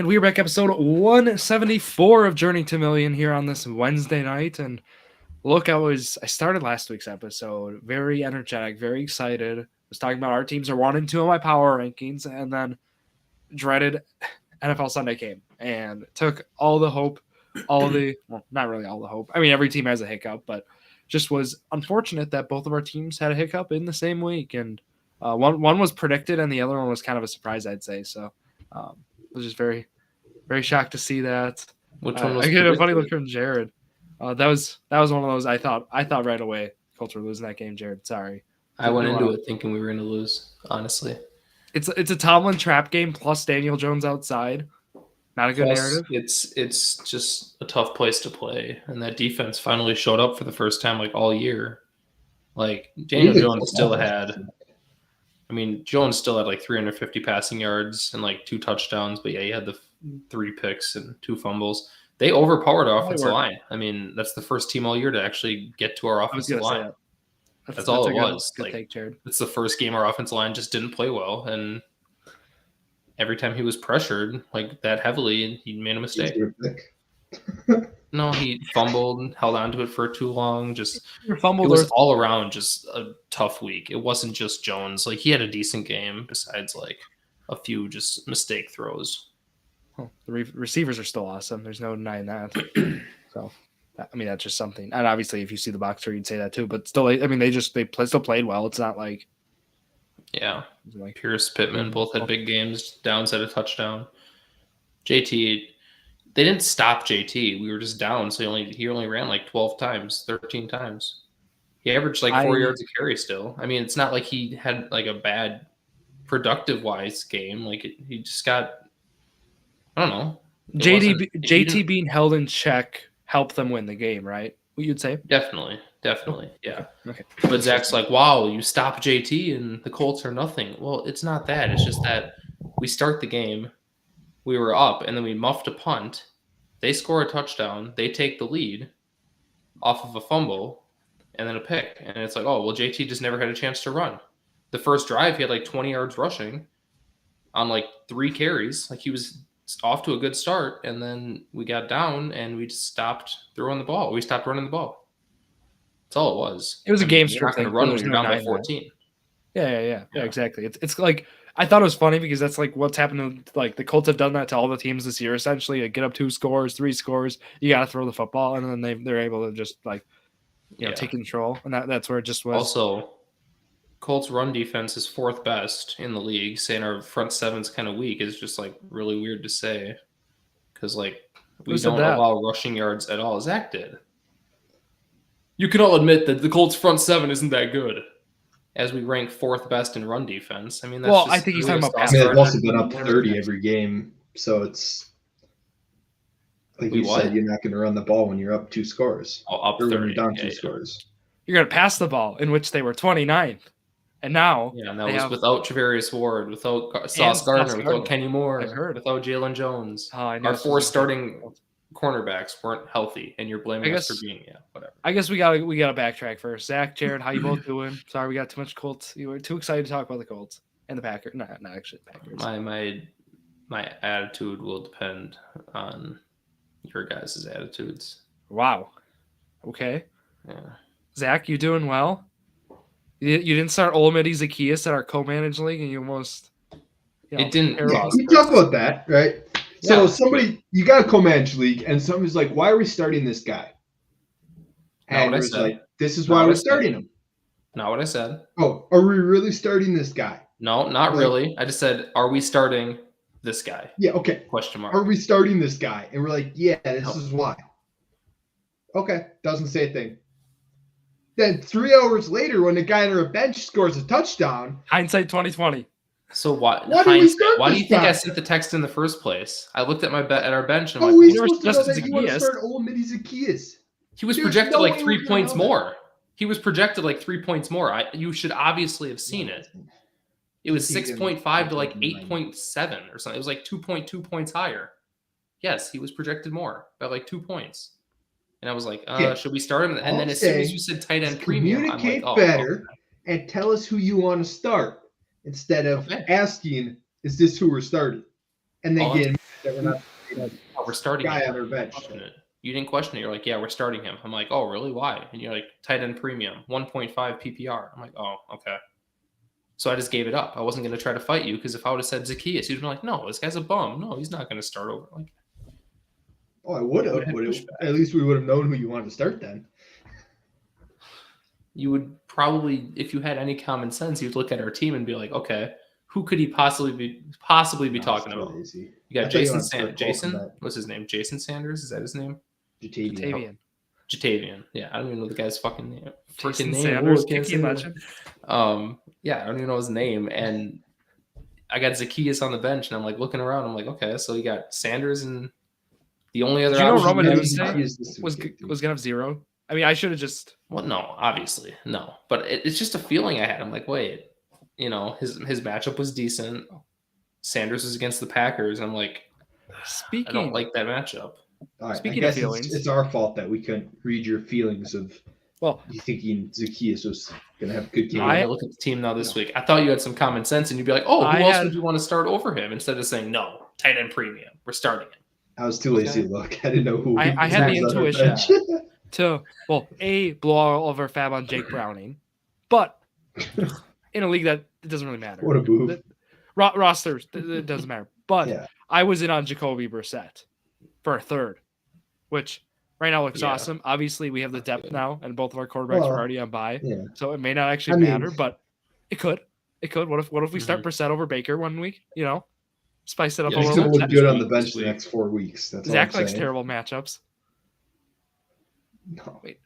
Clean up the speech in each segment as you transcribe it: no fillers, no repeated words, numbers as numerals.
And we're back, episode 174 of Journey to Million here on this Wednesday night. And look, I started last week's episode very energetic, very excited. I was talking about our teams are 1 and 2 in my power rankings, and then dreaded NFL Sunday came and took all the hope, not really all the hope. I mean, every team has a hiccup, but just was unfortunate that both of our teams had a hiccup in the same week. And one was predicted, and the other one was kind of a surprise, I'd say. So I was just very, very shocked to see that. Which one was I get a funny look from Jared. That was one of those I thought right away Colts were losing that game, Jared. Sorry. I went into it thinking we were going to lose, honestly. It's a Tomlin trap game plus Daniel Jones outside. Not a good narrative. It's just a tough place to play, and that defense finally showed up for the first time all year. Daniel Jones still had 350 passing yards and 2 touchdowns, but yeah, he had the 3 picks and 2 fumbles. They overpowered our offensive line. I mean, that's the first team all year to actually get to our offensive line. That's all it was. Good take, Jared. It's the first game our offensive line just didn't play well, and every time he was pressured that heavily, he made a mistake. No, he fumbled and held on to it for too long. It was all around just a tough week. It wasn't just Jones. He had a decent game besides a few just mistake throws. Well, the receivers are still awesome. There's no denying that. So, I mean, that's just something. And obviously, if you see the box score, you'd say that too. But still, I mean, they still played well. It's not like. Yeah. Pierce, Pittman both had big games. Downs had a touchdown. JT, they didn't stop JT. We were just down, so he only ran 12 times, 13 times. He averaged 4 yards a carry still. I mean, it's not like he had a bad productive-wise game. He just got, I don't know. JT being held in check helped them win the game, right? What you'd say? Definitely, yeah. Okay. But Zach's wow, you stop JT and the Colts are nothing. Well, it's not that. It's just that we start the game, we were up, and then we muffed a punt. They score a touchdown. They take the lead off of a fumble and then a pick. And it's JT just never had a chance to run. The first drive, he had 20 yards rushing on 3 carries. He was off to a good start, and then we got down and we just stopped throwing the ball. We stopped running the ball. That's all it was. It was a game You're not going to run when you're down by 14. Yeah, exactly. It's I thought it was funny because that's what's happened to the Colts have done that to all the teams this year essentially. Get up 2 scores, 3 scores, you got to throw the football, and then they're able to just take control, and that's where it just was. Also, Colts run defense is 4th best in the league. Saying our front seven's kind of weak is just really weird to say because we don't allow rushing yards at all. Zach did. You can all admit that the Colts front 7 isn't that good. As we rank 4th best in run defense. I mean, that's I think he's talking about pass. They've also been up 30 every game, so it's you said, you're not going to run the ball when you're up 2 scores. Oh, up 30. When you're down 2 scores. You're going to pass the ball, in which they were 29th. And now, and that was without Travarius Ward, without Sauce Gardner, without Kenny Moore, without Jalen Jones. Our 4 starting cornerbacks weren't healthy, and you're blaming us for being whatever. I guess we gotta backtrack first. Zach, Jared, how you both doing? Sorry, we got too much Colts. You were too excited to talk about the Colts and the Packers. Not actually the Packers. My attitude will depend on your guys' attitudes. Wow. Okay. Yeah. Zach, you doing well? You didn't start Olamide Zacchaeus at our co-managed league, and you almost. It didn't. Yeah, we talk about that, right? So you got a co-managed league, and somebody's why are we starting this guy? And it's this is why we're starting him. Not what I said. Oh, are we really starting this guy? No, not really. I just said, are we starting this guy? Yeah, okay. Question mark. Are we starting this guy? And we're yeah, this is why. Okay, doesn't say a thing. Then 3 hours later, when the guy on our bench scores a touchdown. Hindsight 2020. So why do you think I sent the text in the first place? I looked at our bench and I'm we supposed to know that you want to start Olamide Zacchaeus? He was projected 3 points more. He was projected 3 points more. You should obviously have seen it. It was 6.5 to 8.7 or something. It was 2.2 points higher. Yes, he was projected more by 2 points. And I was should we start him? And then as soon as you said tight end premium, communicate better and tell us who you want to start. Instead of asking, is this who we're starting? And then that we're not Oh, we're starting guy him. on our bench. Question it. You didn't question it. You're like, yeah, we're starting him. I'm like, oh, really? Why? And you're like, tight end premium, 1.5 PPR. I'm like, oh, okay. So I just gave it up. I wasn't going to try to fight you because if I would have said Zacchaeus, you'd be like, no, this guy's a bum. No, he's not going to start over. Like, Oh, I would have. At least we would have known who you wanted to start then. you would probably, if you had any common sense, you'd look at our team and be like, okay, who could he possibly be talking about? Lazy. You got Jason. What's his name? Jason Sanders? Is that his name? Jatavian. Jatavian. Yeah, I don't even know the guy's fucking name. Jason Sanders, Kiki legend. Yeah, I don't even know his name. And I got Zacchaeus on the bench, and I'm like looking around. I'm like, okay, so you got Sanders, and the only other Did you know option Roman was was gonna have 0? I mean, I should have just. Well, no, obviously, no. But it's just a feeling I had. I'm like, wait, his matchup was decent. Sanders was against the Packers. I'm like, I don't like that matchup. All right, Speaking I of guess feelings, it's our fault that we couldn't read your feelings of you thinking Zacchaeus was going to have a good game. I look at the team now this week. I thought you had some common sense, and you'd be like, "Oh, who else would you want to start over him?" Instead of saying, "No, tight end premium, we're starting him." I was too lazy to look. I didn't know who. I had the intuition to blow all of our fab on Jake Browning, but in a league that it doesn't really matter. What a move! Rosters, it doesn't matter. But I was in on Jacoby Brissett for a third, which right now looks awesome. Obviously, we have the depth now, and both of our quarterbacks are already on bye, so it may not actually matter, but it could. It could. What if we start Brissett over Baker one week? Spice it up a little. Still look good on the bench the next 4 weeks. That's Zach likes terrible matchups. No, wait.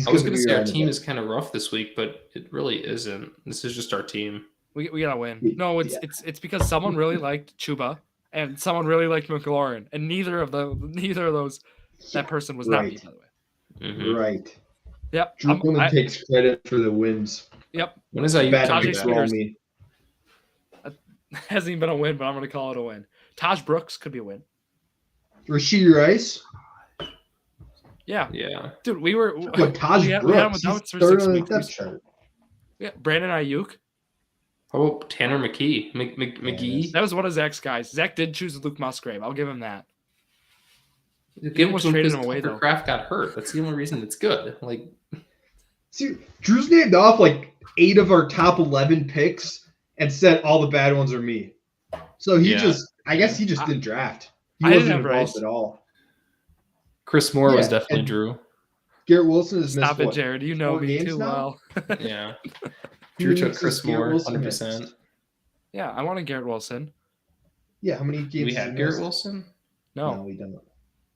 I was going to say our team is kind of rough this week, but it really isn't. This is just our team. We gotta win. No, it's because someone really liked Chuba and someone really liked McLaurin, and neither of those that person was not me, by the way. Mm-hmm. Right. Yep. Drew only takes credit for the wins. Yep. When is that? Hasn't even been a win, but I'm going to call it a win. Taj Brooks could be a win. Rashee Rice. Yeah. Yeah. Dude, we were. But Taj Brooks. He's third on the depth chart. Yeah. Brandon Ayuk. How about Tanner McKee? McGee? That was one of Zach's guys. Zach did choose Luke Musgrave. I'll give him that. He almost traded him away, though. Kraft got hurt. That's the only reason it's good. See, Drew's named off 8 of our top 11 picks and said all the bad ones are me. So I guess he just didn't draft. He wasn't involved at all. Chris Moore was definitely Drew. Garrett Wilson has missed. Stop it, Jared. You know me too well. Yeah. Drew took Chris Moore 100%. Yeah, I wanted Garrett Wilson. Yeah, how many games? Do we have Garrett Wilson? No, we don't.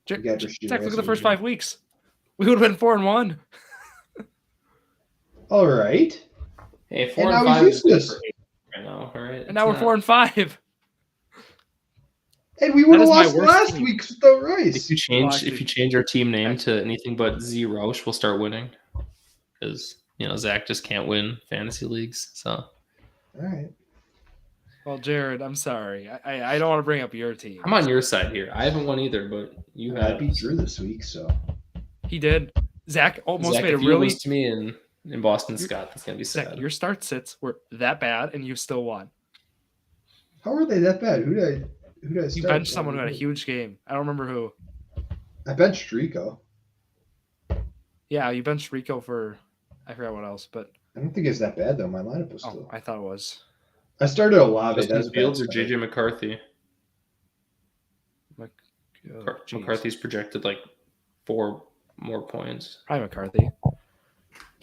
Zach, look at the first 5 weeks. We would have been 4-1. All right. Hey, 4-5 is useless right now, all right? And now we're 4-5. Hey, we would have lost last week without Rice. If you change our team name to anything but Z Rausch, we'll start winning. Because Zach just can't win fantasy leagues. So. All right. Well, Jared, I'm sorry. I don't want to bring up your team. I'm on your side here. I haven't won either, but you have. I beat Drew this week, so. He did. Zach almost made a really. To me in Boston Scott, that's gonna be sad. Zach, your start sits were that bad, and you still won. How are they that bad? Who did I start? You benched someone who had a huge game. I don't remember who. I benched Rico. Yeah, you benched Rico for. I forgot what else, but. I don't think it's that bad though. My lineup was still. I thought it was. I started Olave. Justin Fields or JJ McCarthy? McCarthy's projected 4 more points. Probably McCarthy.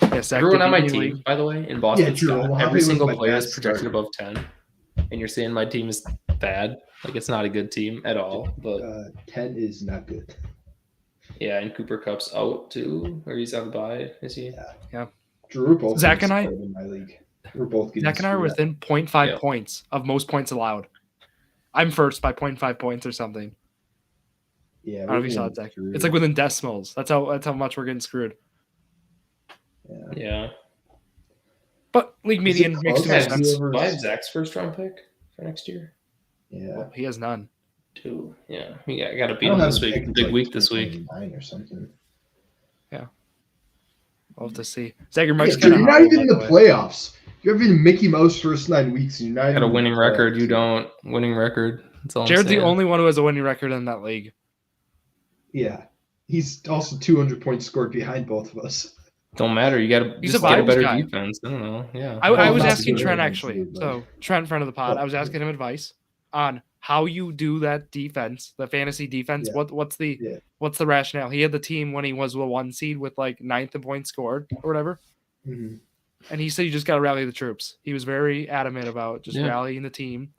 Yes, everyone on my team, by the way, in Boston, every single player is projected above 10. And you're saying my team is bad? It's not a good team at all. But 10 is not good. Yeah, and Cooper Kupp's out too, or he's on the bye. Is he? Yeah. Drew both. Zach and I. In my league. We're both Zach and I are within 0.5 points of most points allowed. I'm first by 0.5 points or something. Yeah, I don't know if you saw it, Zach. It's within decimals. That's how much we're getting screwed. Yeah. But league median makes too much sense. Do I have Zach's first round pick for next year? Yeah. Well, he has none. 2. Yeah. I got to beat him this week. Big week this week. Or something. Yeah. We'll have to see. Zach, your mic's you're not even in the playoffs. You have been Mickey Mouse first 9 weeks. And you're not got a winning record. You don't. Winning record. That's all Jared's I'm saying. the only one who has a winning record in that league. Yeah. He's also 200 points scored behind both of us. Don't matter. You got to He's just a get a vibes better guy. defense. I don't know. Yeah. I was not asking good Trent at actually. it, but- So Trent, friend of the pod, What? I was asking him advice on how you do that defense, the fantasy defense. Yeah. What's the rationale? He had the team when he was the 1 seed with like 9th in points scored or whatever. Mhm. And he said you just got to rally the troops. He was very adamant about just rallying the team.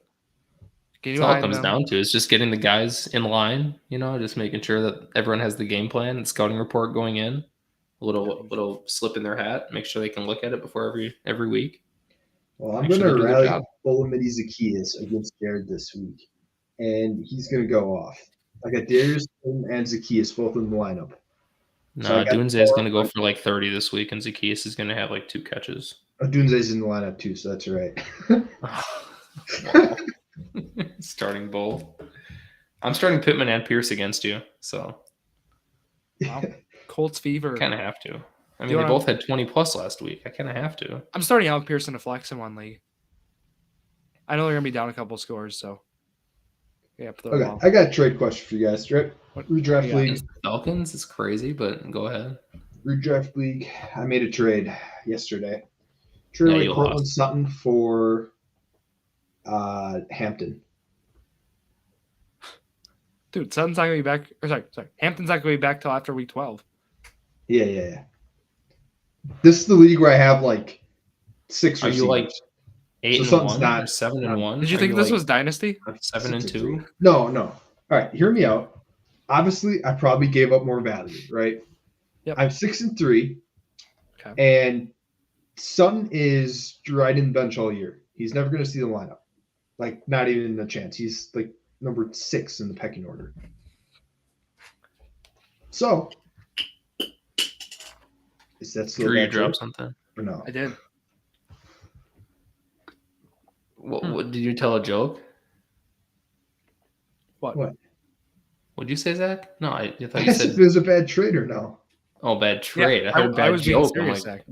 That's all it comes down to is just getting the guys in line, just making sure that everyone has the game plan and scouting report going in. A little slip in their hat, make sure they can look at it before every week. Well, I'm Make going sure to they do their rally job. Olamide Zacchaeus against Jared this week, and he's going to go off. I got Darius and Zacchaeus both in the lineup. No, Dunze is going to go for like 30 this week, and Zacchaeus is going to have like 2 catches. Oh, Dunze's in the lineup too, so that's right. Wow. Starting both. I'm starting Pittman and Pierce against you, so Wow. Colts fever. kind of have to. I mean, they both had 20 plus last week. I kind of have to. I'm starting Alec Pearson to flex in one league. I know they're gonna be down a couple scores, so yeah. Okay, I got a trade question for you guys. Redraft league. Falcons is crazy, but go ahead. Redraft league. I made a trade yesterday. Traded Cortland Sutton for Hampton. Dude, Sutton's not gonna be back. Or sorry, Hampton's not gonna be back till after week 12. Yeah. This is the league where I have like 6 receivers. Are you like 8-1 or 7-1? Did you think this was Dynasty? 7-2? No. All right, hear me out. Obviously, I probably gave up more value, right? Yep. I'm 6-3, okay. And Sutton is riding the bench all year. He's never going to see the lineup, like not even a chance. He's like number 6 in the pecking order. So, is that still? Did you drop something? Or no? I did. What did you tell a joke? What? What'd you say, Zach? No, I thought you said if it was a bad trade or no. Oh, bad trade. Yeah, I heard bad was joke. Being serious, Zach.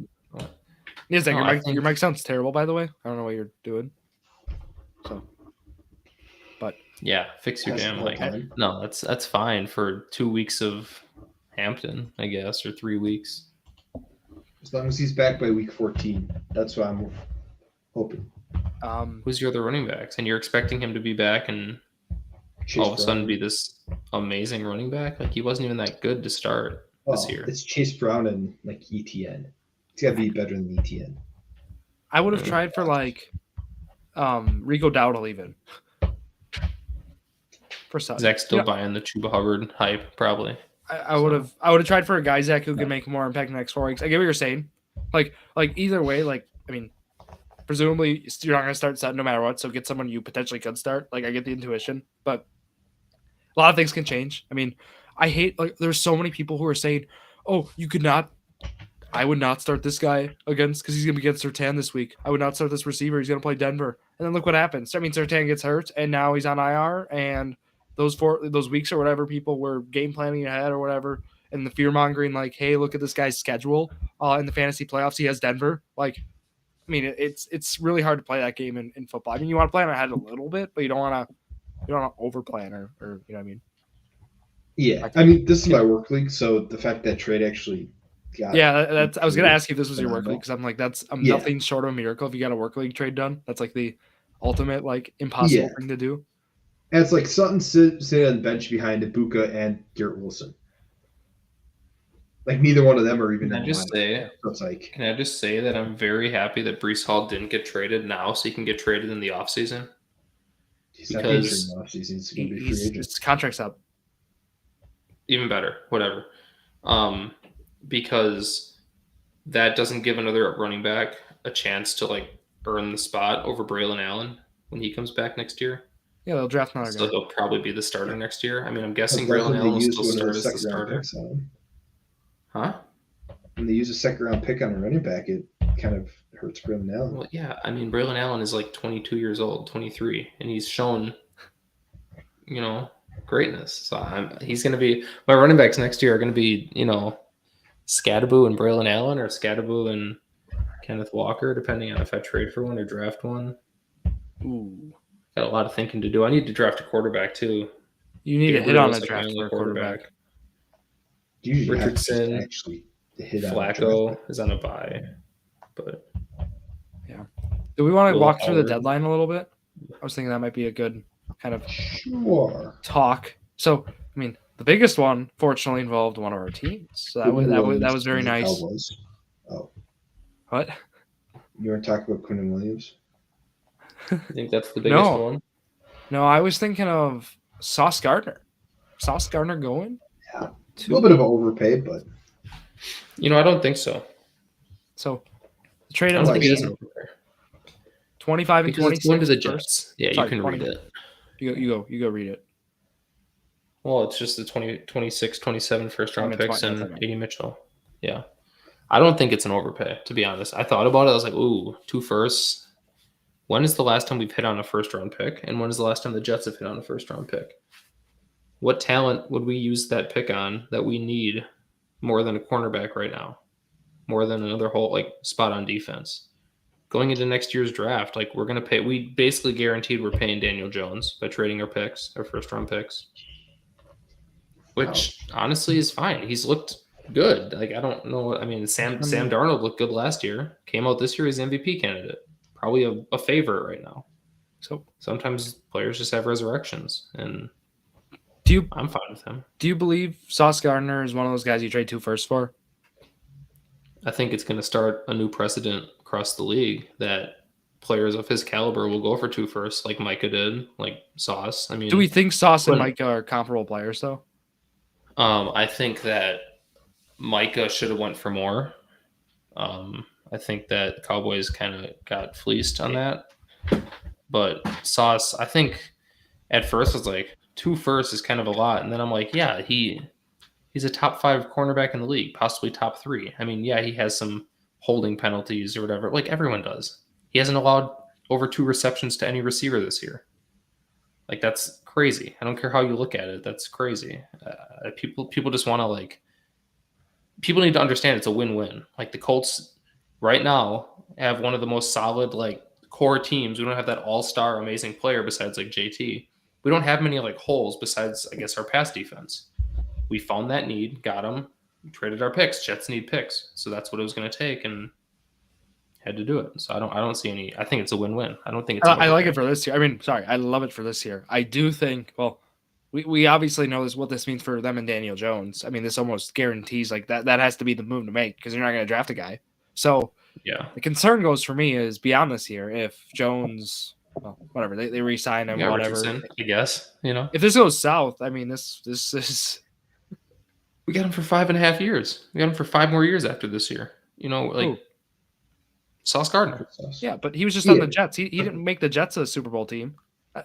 Yeah, Zach, your mic sounds terrible, by the way. I don't know what you're doing. So, but yeah, fix your damn mic. No, that's fine for 2 weeks of Hampton, I guess, or 3 weeks. As long as he's back by week 14, that's what I'm hoping. Who's your other running backs? And you're expecting him to be back and all of a sudden be this amazing running back? Like, he wasn't even that good to start this year. It's Chase Brown and like ETN. It's got to be better than ETN. I would have tried for like Rico Dowdle even. For Sutton. Zach's still buying the Chuba Hubbard hype, probably. I would have tried for a guy, Zach, who could make more impact in the next 4 weeks. I get what you're saying. Like either way, presumably you're not going to start Sutton no matter what, so get someone you potentially could start. Like, I get the intuition, but a lot of things can change. I mean, I hate, there's so many people who are saying, oh, I would not start this guy because he's going to be against Surtain this week. I would not start this receiver. He's going to play Denver. And then look what happens. I mean, Surtain gets hurt, and now he's on IR, and those weeks or whatever, people were game planning ahead or whatever, and the fear mongering, like, hey, look at this guy's schedule in the fantasy playoffs. He has Denver. Like, I mean, it's really hard to play that game in football. I mean, you want to plan ahead a little bit, but you don't want to over plan or you know what I mean. Yeah, I mean, this is my work league, so the fact that trade actually got I was gonna ask you if this was your work league, because I'm like, that's nothing short of a miracle if you got a work league trade done. That's like the ultimate impossible thing to do. And it's like Sutton sitting on the bench behind Ibuka and Garrett Wilson. Like, neither one of them are even. Can I just say that I'm very happy that Breece Hall didn't get traded now, so he can get traded in the offseason. He's not being traded in the offseason. He's going to be free agent. His contract's up. Even better, whatever. Because that doesn't give another running back a chance to earn the spot over Braylon Allen when he comes back next year. Yeah, they'll draft another guy. So he'll probably be the starter next year. I mean, I'm guessing Braylon Allen will still start as the starter. Huh? When they use a second-round pick on a running back, it kind of hurts Braylon Allen. Well, yeah. I mean, Braylon Allen is 22 years old, 23, and he's shown, greatness. So he's going to be – my running backs next year are going to be, Scadaboo and Braylon Allen, or Scadaboo and Kenneth Walker, depending on if I trade for one or draft one. Ooh. Got a lot of thinking to do. I need to draft a quarterback too. You need to hit on a draft for a quarterback. Richardson, actually hit Flacco is on a bye, but yeah. Do we want to walk through the deadline a little bit? I was thinking that might be a good kind of talk. So, I mean, the biggest one, fortunately, involved one of our teams. So that was very nice. Cowboys. Oh, what? You want to talk about Quinnen Williams? I think that's the biggest one. No, I was thinking of Sauce Gardner. Sauce Gardner going? Yeah. A little bit of an overpay, but I don't think so. So the trade I don't think it is an overpay. 25 and 26. It's going to the Jets. Yeah, you can read it. You go read it. Well, it's just the 20, 26, 27 first round picks and A.D. Mitchell. Yeah. I don't think it's an overpay, to be honest. I thought about it. I was like, ooh, 2 firsts. When is the last time we've hit on a first round pick? And when is the last time the Jets have hit on a first round pick? What talent would we use that pick on that we need more than a cornerback right now? More than another whole spot on defense? Going into next year's draft, we're going to pay. We basically guaranteed we're paying Daniel Jones by trading our picks, our first round picks, which honestly is fine. He's looked good. I don't know. I mean, Sam Darnold looked good last year. Came out this year as MVP candidate. Probably a favorite right now. So sometimes players just have resurrections, and I'm fine with him. Do you believe Sauce Gardner is one of those guys you trade 2 firsts for? I think it's going to start a new precedent across the league that players of his caliber will go for 2 firsts, like Micah did, like Sauce. I mean, do we think Sauce and Micah are comparable players, though? I think that Micah should have went for more. I think that Cowboys kind of got fleeced on that. But Sauce, I think at first was 2 firsts is kind of a lot. And then I'm like, yeah, he's a top 5 cornerback in the league, possibly top 3. I mean, yeah, he has some holding penalties or whatever, like everyone does. He hasn't allowed over 2 receptions to any receiver this year. That's crazy. I don't care how you look at it. That's crazy. People just want to people need to understand it's a win-win. The Colts right now have one of the most solid core teams. We don't have that all-star amazing player besides JT. We don't have many holes besides, I guess, our pass defense. We found that need, got them, traded our picks. Jets need picks, so that's what it was going to take, and had to do it. So I don't see any. I think it's a win-win. I don't think it's. I like it for this year. I mean, sorry, I love it for this year. I do think. Well, we obviously know what this means for them and Daniel Jones. I mean, this almost guarantees that has to be the move to make because you're not going to draft a guy. So yeah, the concern goes for me is beyond this year. If Jones, whatever they re-sign him, whatever. Richardson, I guess if this goes south, I mean, this is. We got him for 5.5 years. We got him for 5 more years after this year. Sauce Gardner. Yeah, but he was just on the Jets. He didn't make the Jets a Super Bowl team.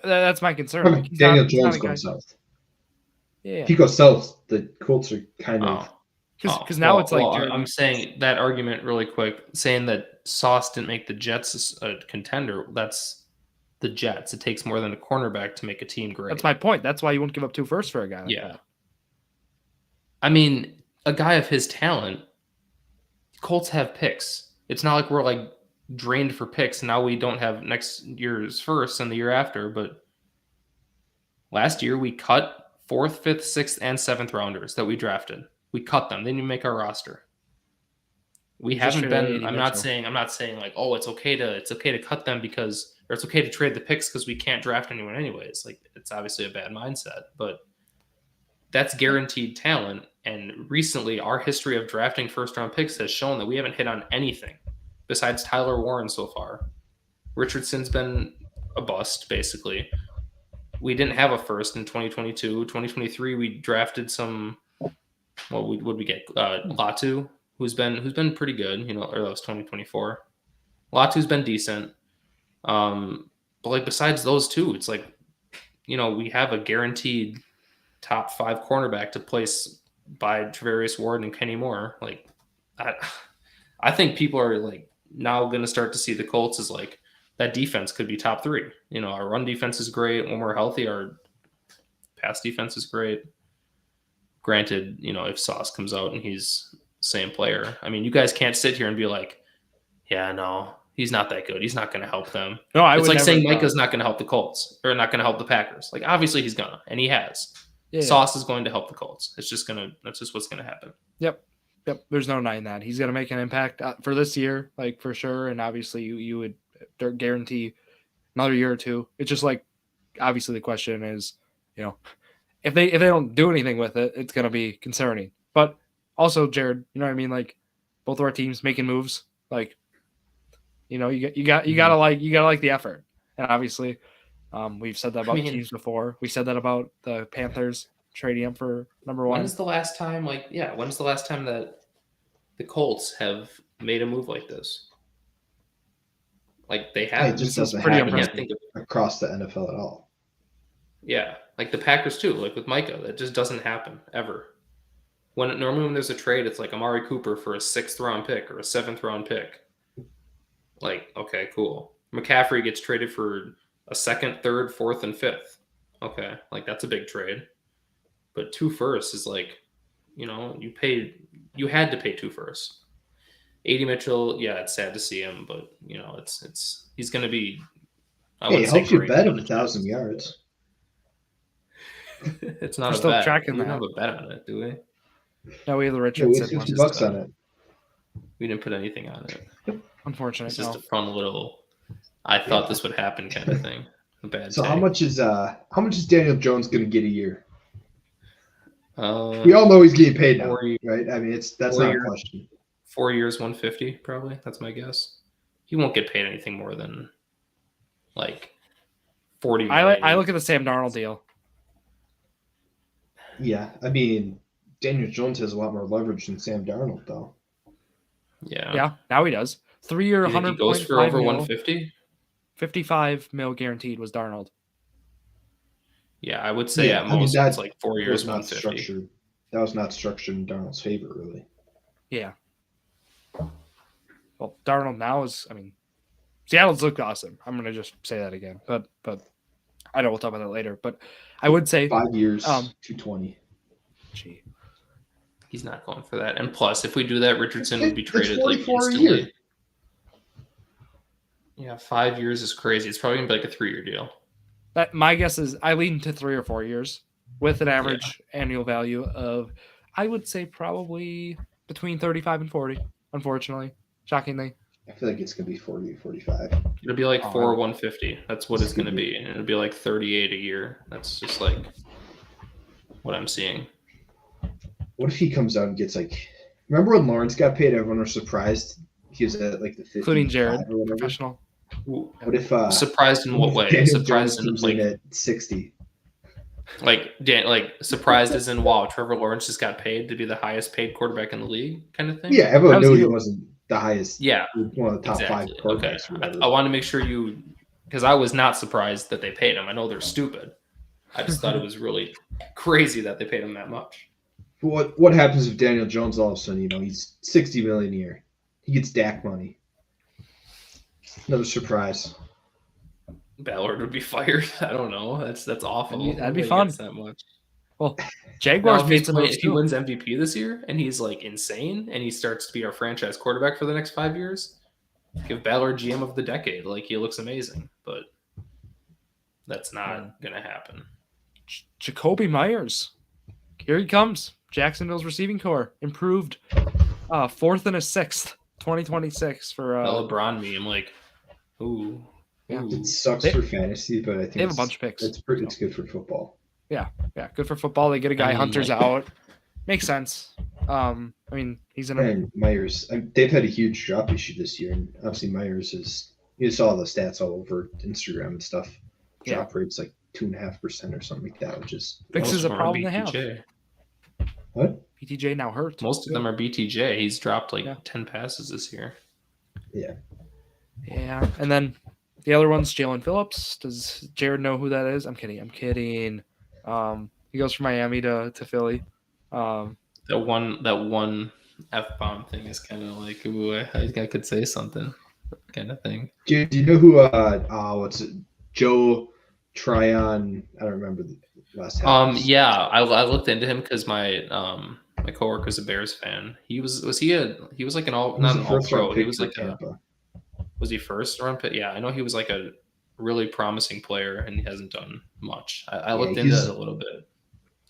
That's my concern. Daniel Jones goes south. Yeah. If he goes south, the Colts are kind of. Because now it's I'm saying that argument really quick, saying that Sauce didn't make the Jets a contender. That's the Jets. It takes more than a cornerback to make a team great. That's my point. That's why you wouldn't give up 2 firsts for a guy like that. I mean, a guy of his talent, Colts have picks. It's not like we're drained for picks. Now we don't have next year's first and the year after. But last year we cut 4th, 5th, 6th, and 7th rounders that we drafted. We cut them. Then you make our roster. We haven't been. I'm not saying oh, it's okay to cut them because, or it's okay to trade the picks because we can't draft anyone anyways. It's obviously a bad mindset, but that's guaranteed talent. And recently, our history of drafting first-round picks has shown that we haven't hit on anything besides Tyler Warren so far. Richardson's been a bust, basically. We didn't have a first in 2022. 2023, we drafted some. What would we get? Latu, who's been pretty good. Or that was 2024. Latu's been decent. But besides those two, it's we have a guaranteed top 5 cornerback to place by Travarius Ward and Kenny Moore. I think people are now going to start to see the Colts as that defense could be top 3. Our run defense is great. When we're healthy, our pass defense is great. Granted, if Sauce comes out and he's the same player, I mean, you guys can't sit here and be yeah, no, He's not that good. He's not going to help them. No, it's like saying Micah's not going to help the Colts or not going to help the Packers. Like, obviously he's gonna, and he has. Yeah, Sauce is going to help the Colts. That's just what's going to happen. Yep. There's no denying that. He's going to make an impact for this year, like for sure. And obviously you would guarantee another year or two. It's just like, obviously the question is, if they don't do anything with it, it's going to be concerning. But also, Jared, you know what I mean? Like, both of our teams making moves, like, you gotta like the effort. And obviously, we've said that about teams before. We said that about the Panthers trading him for number one. When's the last time that the Colts have made a move like this? Like, they have. It just doesn't happen across the NFL at all. Yeah, like the Packers too. Like with Micah, that just doesn't happen ever. Normally when there's a trade, it's like Amari Cooper for a 6th round pick or a 7th round pick. Like, okay, cool. McCaffrey gets traded for a 2nd, 3rd, 4th, and 5th. Okay, like that's a big trade. But 2 firsts is like, you had to pay 2 firsts. A.D. Mitchell, yeah, it's sad to see him, but he's going to be. It helps you bet him 1,000 yards. It's not We're a still bet. tracking We don't that. have a bet on it, do we? No, we have the Richardson. We have $50 on it. We didn't put anything on it. Unfortunately, it's just a fun little. I thought this would happen kind of thing. A bad. So take. how much is Daniel Jones going to get a year? We all know he's getting paid now, right? I mean, that's not a question. 4 years, 150, probably. That's my guess. He won't get paid anything more than like 40 million. I look at the Sam Darnold deal. Yeah, I mean, Daniel Jones has a lot more leverage than Sam Darnold, though. Yeah, now he does. 3-year, 100 he goes for over 150. 55 mil guaranteed was Darnold. Yeah, I would say at most it's like 4 years, 150. That was not structured in Darnold's favor, really. Yeah. Well, Darnold now is, Seattle's looked awesome. I'm going to just say that again. But I know we'll talk about that later. But I would say 5 years, 220. Gee. He's not going for that. And plus, if we do that, Richardson would be traded like instantly. A year. Yeah, 5 years is crazy. It's probably going to be like a 3-year deal. My guess is I lean to 3 or 4 years with an average annual value of, I would say, probably between 35 and 40, unfortunately. Shockingly. I feel like it's going to be 40 or 45. It'll be like 150. That's what it's going to be. And it'll be like 38 a year. That's just like what I'm seeing. What if he comes out and gets like, remember when Lawrence got paid? Everyone was surprised. He was at like the 50, including Jared, professional. What if surprised in what way? Daniel Surprised Jones in like at 60. Like surprised as in wow, Trevor Lawrence just got paid to be the highest paid quarterback in the league, kind of thing. Yeah, everyone knew he wasn't the highest. Yeah, one of the top 5 quarterbacks. Okay, I want to make sure because I was not surprised that they paid him. I know they're stupid. I just thought it was really crazy that they paid him that much. What happens if Daniel Jones all of a sudden, he's $60 million a year? He gets Dak money. Another surprise. Ballard would be fired. I don't know. That's awful. That'd be fun. That much. Well, Jaguars if he wins MVP this year and he's like insane and he starts to be our franchise quarterback for the next 5 years, give Ballard GM of the decade. Like, he looks amazing, but that's not gonna happen. Jacoby Myers, here he comes. Jacksonville's receiving core improved, 4th and a 6th, 2026 for LeBron meme. Like, ooh. Yeah. It sucks for fantasy, but I think they have a bunch of picks. It's good for football. Yeah, good for football. They get a guy Hunter's out. Makes sense. He's in and Myers. They've had a huge drop issue this year, and obviously Myers is. You saw the stats all over Instagram and stuff. Drop rates like 2.5% or something like that, which is fixes a problem they have. What? BTJ now hurt. Most of them are BTJ. He's dropped 10 passes this year. Yeah. Yeah, and then the other one's Jalen Phillips. Does Jared know who that is? I'm kidding. He goes from Miami to Philly. That one F-bomb thing is kind of like, ooh, I could say something kind of thing. Do you know who? What's it? Joe Tryon. I don't remember the last name. Yeah, I looked into him because my coworker's a Bears fan. He was like an all not an all pro. He was like Was he first round pick? Yeah, I know he was like a really promising player, and he hasn't done much. I looked into it a little bit.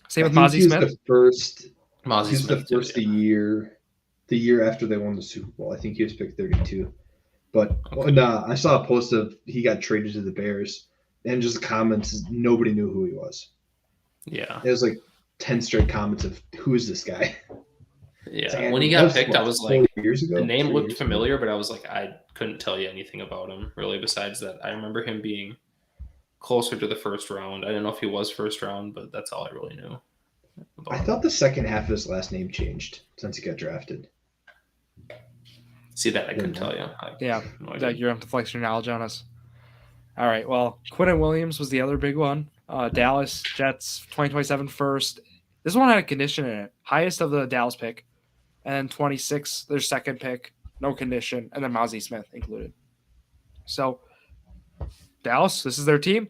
Same with I think Mozzie he was Smith. the first. Mozzie He was Smith the first too, the year after they won the Super Bowl. I think he was picked 32. But Okay. I saw a post of he got traded to the Bears, and just the comments, nobody knew who he was. Yeah. It was like 10 straight comments of who is this guy? Yeah. When he got picked, I was like, 4 years ago. the name 3 looked years familiar, ago? but I was like, I couldn't tell you anything about him really. Besides that, I remember him being closer to the first round. I didn't know if he was first round, but that's all I really knew about I him. thought the second half of his last name changed since he got drafted. See that I couldn't tell you. Yeah, no, you're going to have to flex your knowledge on us. All right, well, Quinnen Williams was the other big one. Dallas Jets 2027 first. This one had a condition in it. Highest of the Dallas pick. And then 26, their second pick, no condition. And then Mozzie Smith included. So, Dallas, this is their team.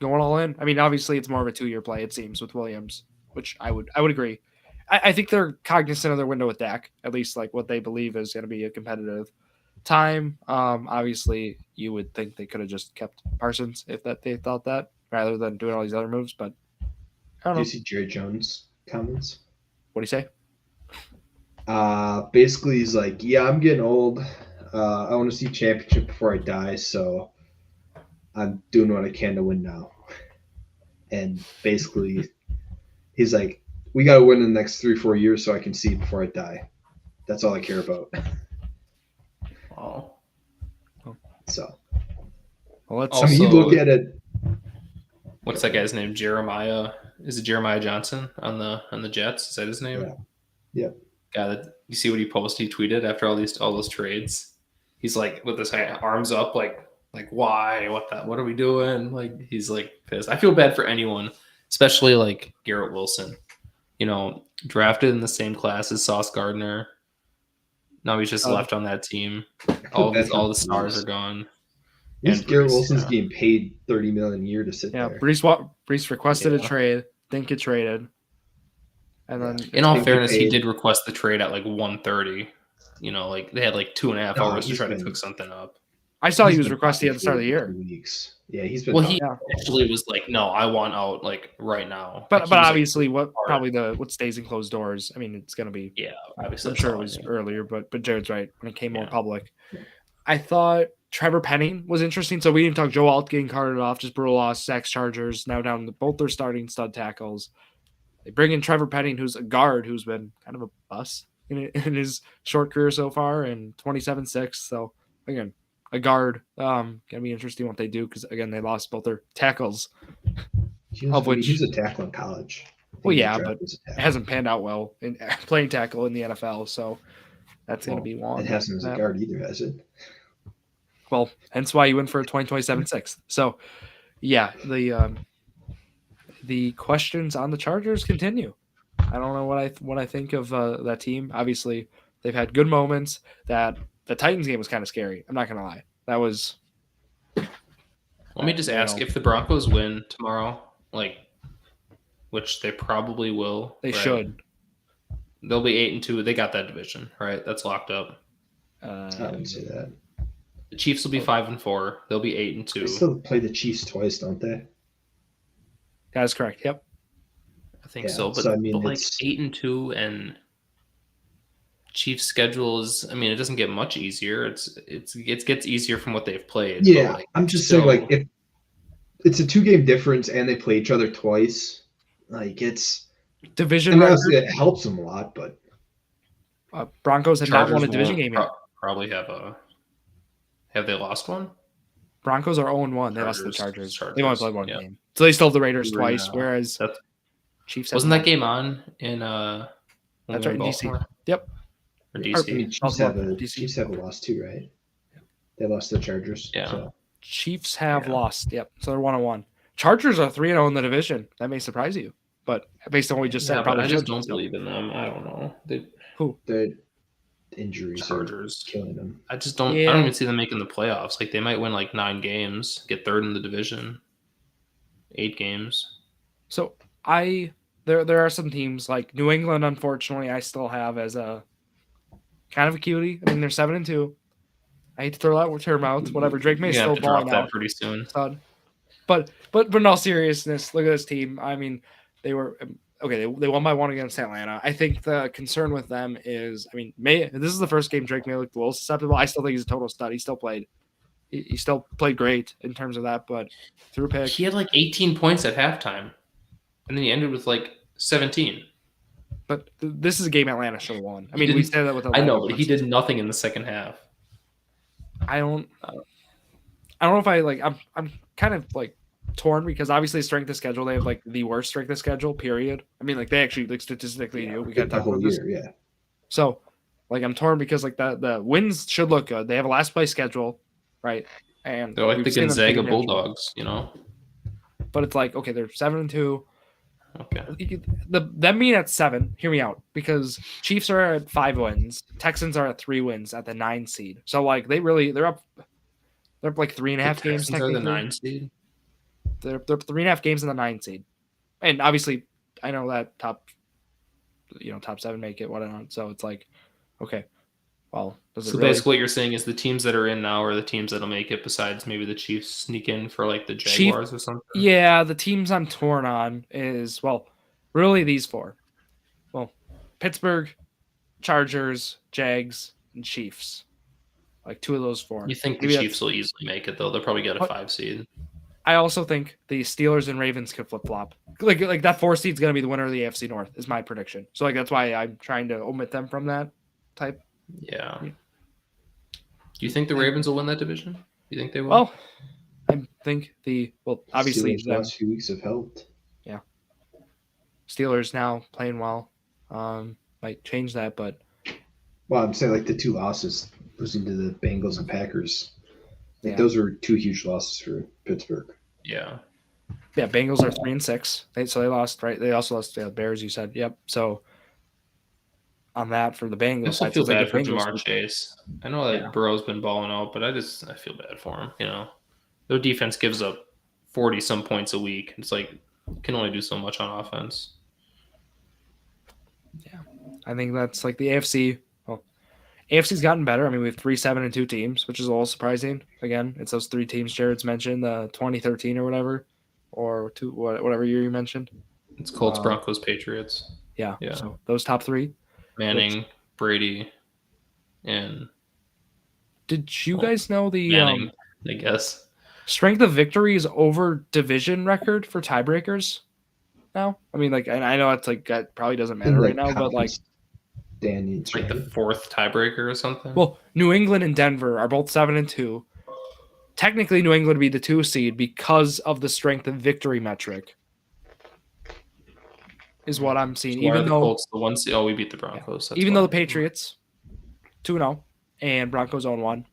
Going all in. I mean, obviously, it's more of a 2-year play, it seems, with Williams, which I would agree. I think they're cognizant of their window with Dak, at least like what they believe is going to be a competitive time. Obviously, you would think they could have just kept Parsons if they thought that, rather than doing all these other moves. But I don't know. Do you see Jerry Jones comments? What do you say? Basically, he's like, yeah, I'm getting old. I want to see championship before I die, so I'm doing what I can to win now. And basically, he's like, we got to win in the next 3-4 years so I can see before I die. That's all I care about. Oh. So, Well, let's. Also, I mean, you look at it. What's that guy's name? Jeremiah? Is it Jeremiah Johnson on the Jets? Is that his name? Yeah. God, you see what he posted? He tweeted after all those trades. He's like with his arms up, like why? What are we doing? Like he's like pissed. I feel bad for anyone, especially like Garrett Wilson. You know, drafted in the same class as Sauce Gardner. Now he's just left on that team. All the stars are gone. And Garrett Wilson's getting paid $30 million a year to sit there. Brees requested a trade, didn't get traded. And then, in all fairness, he did request the trade at like 1:30. You know, like they had like 2.5 hours to try to cook something up. I saw he was requesting at the start of the year. Weeks. Yeah, he's been. Well, he actually was like, "No, I want out like right now." But like, obviously, what stays in closed doors? I mean, it's going to be. Yeah, obviously. I'm sure it was earlier, but Jared's right. When it came more public, I thought Trevor Penning was interesting. So we didn't talk Joe Alt getting carted off, just brutal loss. Sacks, Chargers now down to both their starting stud tackles. They bring in Trevor Penning, who's a guard, who's been kind of a bust in his short career so far, and 27-6. So again, a guard. Gonna be interesting what they do because again they lost both their tackles. He was a tackle in college. Well, yeah, but it hasn't panned out well in playing tackle in the NFL. So that's going to be one. It hasn't as a guard either, has it? Well, hence why you went for a 2027 sixth. So yeah, the questions on the Chargers continue. I don't know what I think of that team. Obviously, they've had good moments. That the Titans game was kind of scary. I'm not gonna lie. That was. Let me just ask: if the Broncos win tomorrow, like, which they probably will, they should. They'll be 8-2. They got that division, right? That's locked up. I didn't say that. The Chiefs will be 5-4. They'll be 8-2. They still play the Chiefs twice, don't they? That is correct. Yep. I think so. But, I mean, but like 8-2 and Chiefs' schedule is. I mean, it doesn't get much easier. It gets easier from what they've played. Yeah, like, I'm just saying, like, if it's a 2-game difference and they play each other twice, like it's division. And honestly, it helps them a lot, but Broncos have not won a division game yet. Probably have they lost one? Broncos are 0-1. They lost to the Chargers. They only played one game, so they still have the Raiders twice. Whereas Chiefs wasn't that game on in that's right in DC. Yep. Or DC. I mean, Chiefs have a loss too, right? They lost to the Chargers. Yeah. So. Chiefs have lost. Yep. So they're 1-1. Chargers are 3-0 in the division. That may surprise you, but based on what we just said, probably I just don't believe in them. I don't know. The injuries Chargers are killing them. I just don't. I don't even see them making the playoffs. Like they might win like 9 games, get third in the division, 8 games. So there are some teams like New England. Unfortunately, I still have as a kind of a cutie. I mean, they're 7-2. I hate to throw that term out. Whatever. Drake May still balling out pretty soon. But in all seriousness, look at this team. I mean, they were okay. They won by 1 against Atlanta. I think the concern with them is, I mean, this is the first game Drake May looked a little susceptible. I still think he's a total stud. He still played. He still played great in terms of that, but through pick. He had like 18 points at halftime, and then he ended with like 17. But this is a game Atlanta should have won. I mean, we said that with Atlanta. I know, but he did nothing in the second half. I don't know if I'm kind of like torn because obviously strength of schedule, they have like the worst strength of schedule, period. I mean, like they actually like statistically do. We got to talk about this. Yeah. So like I'm torn because like the wins should look good. They have a last place schedule, right? And they're like the Gonzaga Bulldogs, you know. But it's like, okay, they're 7-2. Okay. Them being at 7, hear me out, because Chiefs are at 5 wins, Texans are at 3 wins at the 9 seed. So like they're up like 3.5 games. Texans are the 9 seed. They're 3.5 games in the 9 seed, and obviously I know that top 7 make it whatnot. So it's like, okay, well, basically what you're saying is the teams that are in now are the teams that'll make it, besides maybe the Chiefs sneak in for like the Jaguars or something. Yeah, the teams I'm torn on is, well, really these 4. Well, Pittsburgh, Chargers, Jags, and Chiefs. Like 2 of those 4. You think the Chiefs will easily make it though? They'll probably get a 5 seed. I also think the Steelers and Ravens could flip flop. Like that 4 seed is going to be the winner of the AFC North is my prediction. So like that's why I'm trying to omit them from that type. Yeah. Do you think the Ravens will win that division? Do you think they will? Well, I think obviously the last few weeks have helped. Yeah. Steelers now playing well. Might change that, but I'm saying like the 2 losses, losing to the Bengals and Packers. Yeah. Those were 2 huge losses for Pittsburgh. Yeah. Yeah, Bengals are 3-6. So they lost, right? They also lost to the Bears, you said. Yep. So on that for the Bengals, I feel bad for Jamar Chase. I know that Burrow's been balling out, but I feel bad for him. You know, their defense gives up 40 some points a week. It's like you can only do so much on offense. Yeah, I think that's like the AFC. Well, AFC's gotten better. I mean, we have 3 7-2 teams, which is a little surprising. Again, it's those 3 teams Jared's mentioned, the 2013 or whatever, or whatever year you mentioned. It's Colts, Broncos, Patriots. Yeah. So those top 3. Manning, Brady, and did you guys know the Manning, I guess strength of victory is over division record for tiebreakers now? I mean, like, and I know it's like that probably doesn't matter right now, but like it's like the 4th tiebreaker or something. Well, New England and Denver are both 7-2. Technically, New England would be the 2 seed because of the strength of victory metric. Is what I'm seeing. So even though Colts the 1 seed, we beat the Broncos. Even though the Patriots 2-0 and Broncos 0-1,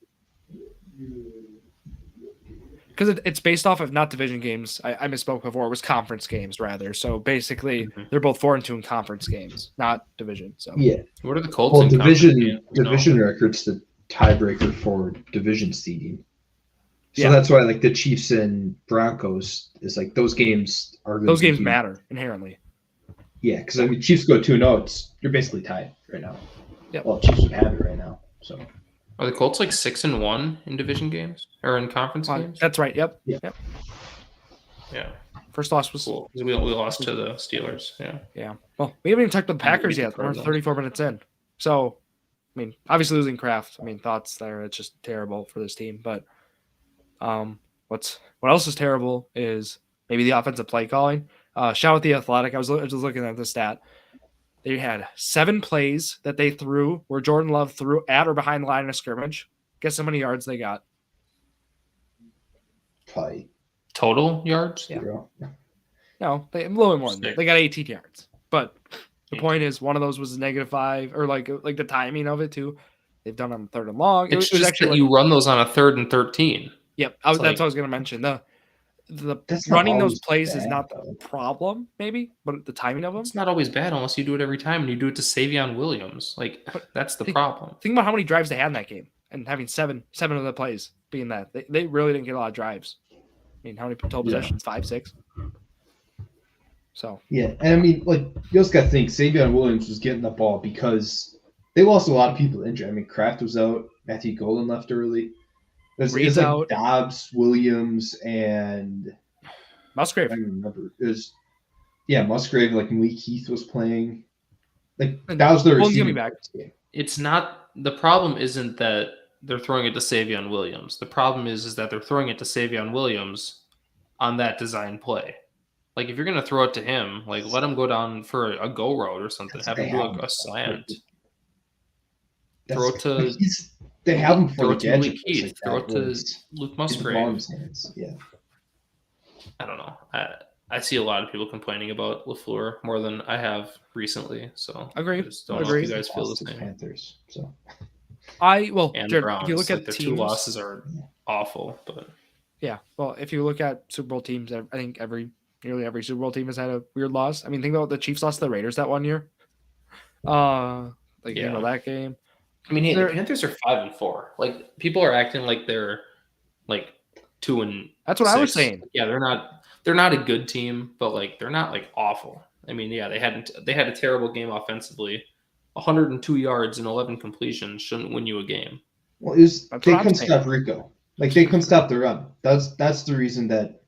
because it's based off of not division games. I misspoke before. It was conference games rather. So basically, they're both 4-2 in conference games, not division. So yeah, what are the Colts? Well, division records the tiebreaker for division seeding. So that's why like the Chiefs and Broncos is like those games matter inherently. Yeah, because I mean, Chiefs go 2-0. You're basically tied right now. Yeah. Well, Chiefs would have it right now. So are the Colts like 6-1 in division games or in conference games? That's right. Yep. Yeah. Yeah. First loss was cool. We lost to the Steelers. Yeah. Yeah. Well, we haven't even talked about the Packers yet. We're 34 minutes in. So, I mean, obviously losing Kraft. I mean, thoughts there. It's just terrible for this team. But what else is terrible is maybe the offensive play calling. Shout out the Athletic. I was just looking at the stat. They had 7 plays that they threw where Jordan Love threw at or behind the line of scrimmage. Guess how many yards they got? Probably total yards? Yeah. No, a little bit more than that. They got 18 yards. But the point is, one of those was a -5, or like the timing of it too. They've done on 3rd and long. It was actually that you run those on a 3rd and 13. Yep, that's what I was going to mention. The running those plays is not the problem, maybe, but the timing of them. It's not always bad unless you do it every time and you do it to Savion Williams. Like that's the problem. Think about how many drives they had in that game and having seven of the plays being that they really didn't get a lot of drives. I mean, how many total possessions? 5, 6. So yeah, and I mean, like you also got to think Savion Williams was getting the ball because they lost a lot of people injured. I mean, Kraft was out, Matthew Golden left early. It Reed's was like out. Dobbs, Williams, and Musgrave. I don't remember. It was Musgrave. Like Malik Heath was playing. Like that was the receiving back. It's not the problem. Isn't that they're throwing it to Savion Williams? The problem is that they're throwing it to Savion Williams on that design play. Like if you're gonna throw it to him, like let him go down for a go route or something. Have him do a slant. Throw it to. They have him throw for it to Malik Heath. Throw it to Luke Musgrave. Yeah. I don't know. I see a lot of people complaining about LaFleur more than I have recently. So agree. I just don't know if you guys feel the same. Panthers. So and Jared, Browns, if you look at their teams, 2 losses are awful. But yeah, well, if you look at Super Bowl teams, I think nearly every Super Bowl team has had a weird loss. I mean, think about the Chiefs lost to the Raiders that one year. Think about that game. I mean, the Panthers are 5-4. Like people are acting like they're like 2-6. That's what I was saying. Yeah, they're not a good team, but like they're not like awful. I mean, yeah, they had a terrible game offensively. 102 yards and 11 completions shouldn't win you a game. Well, they couldn't stop Rico. Like they couldn't stop the run. That's the reason that.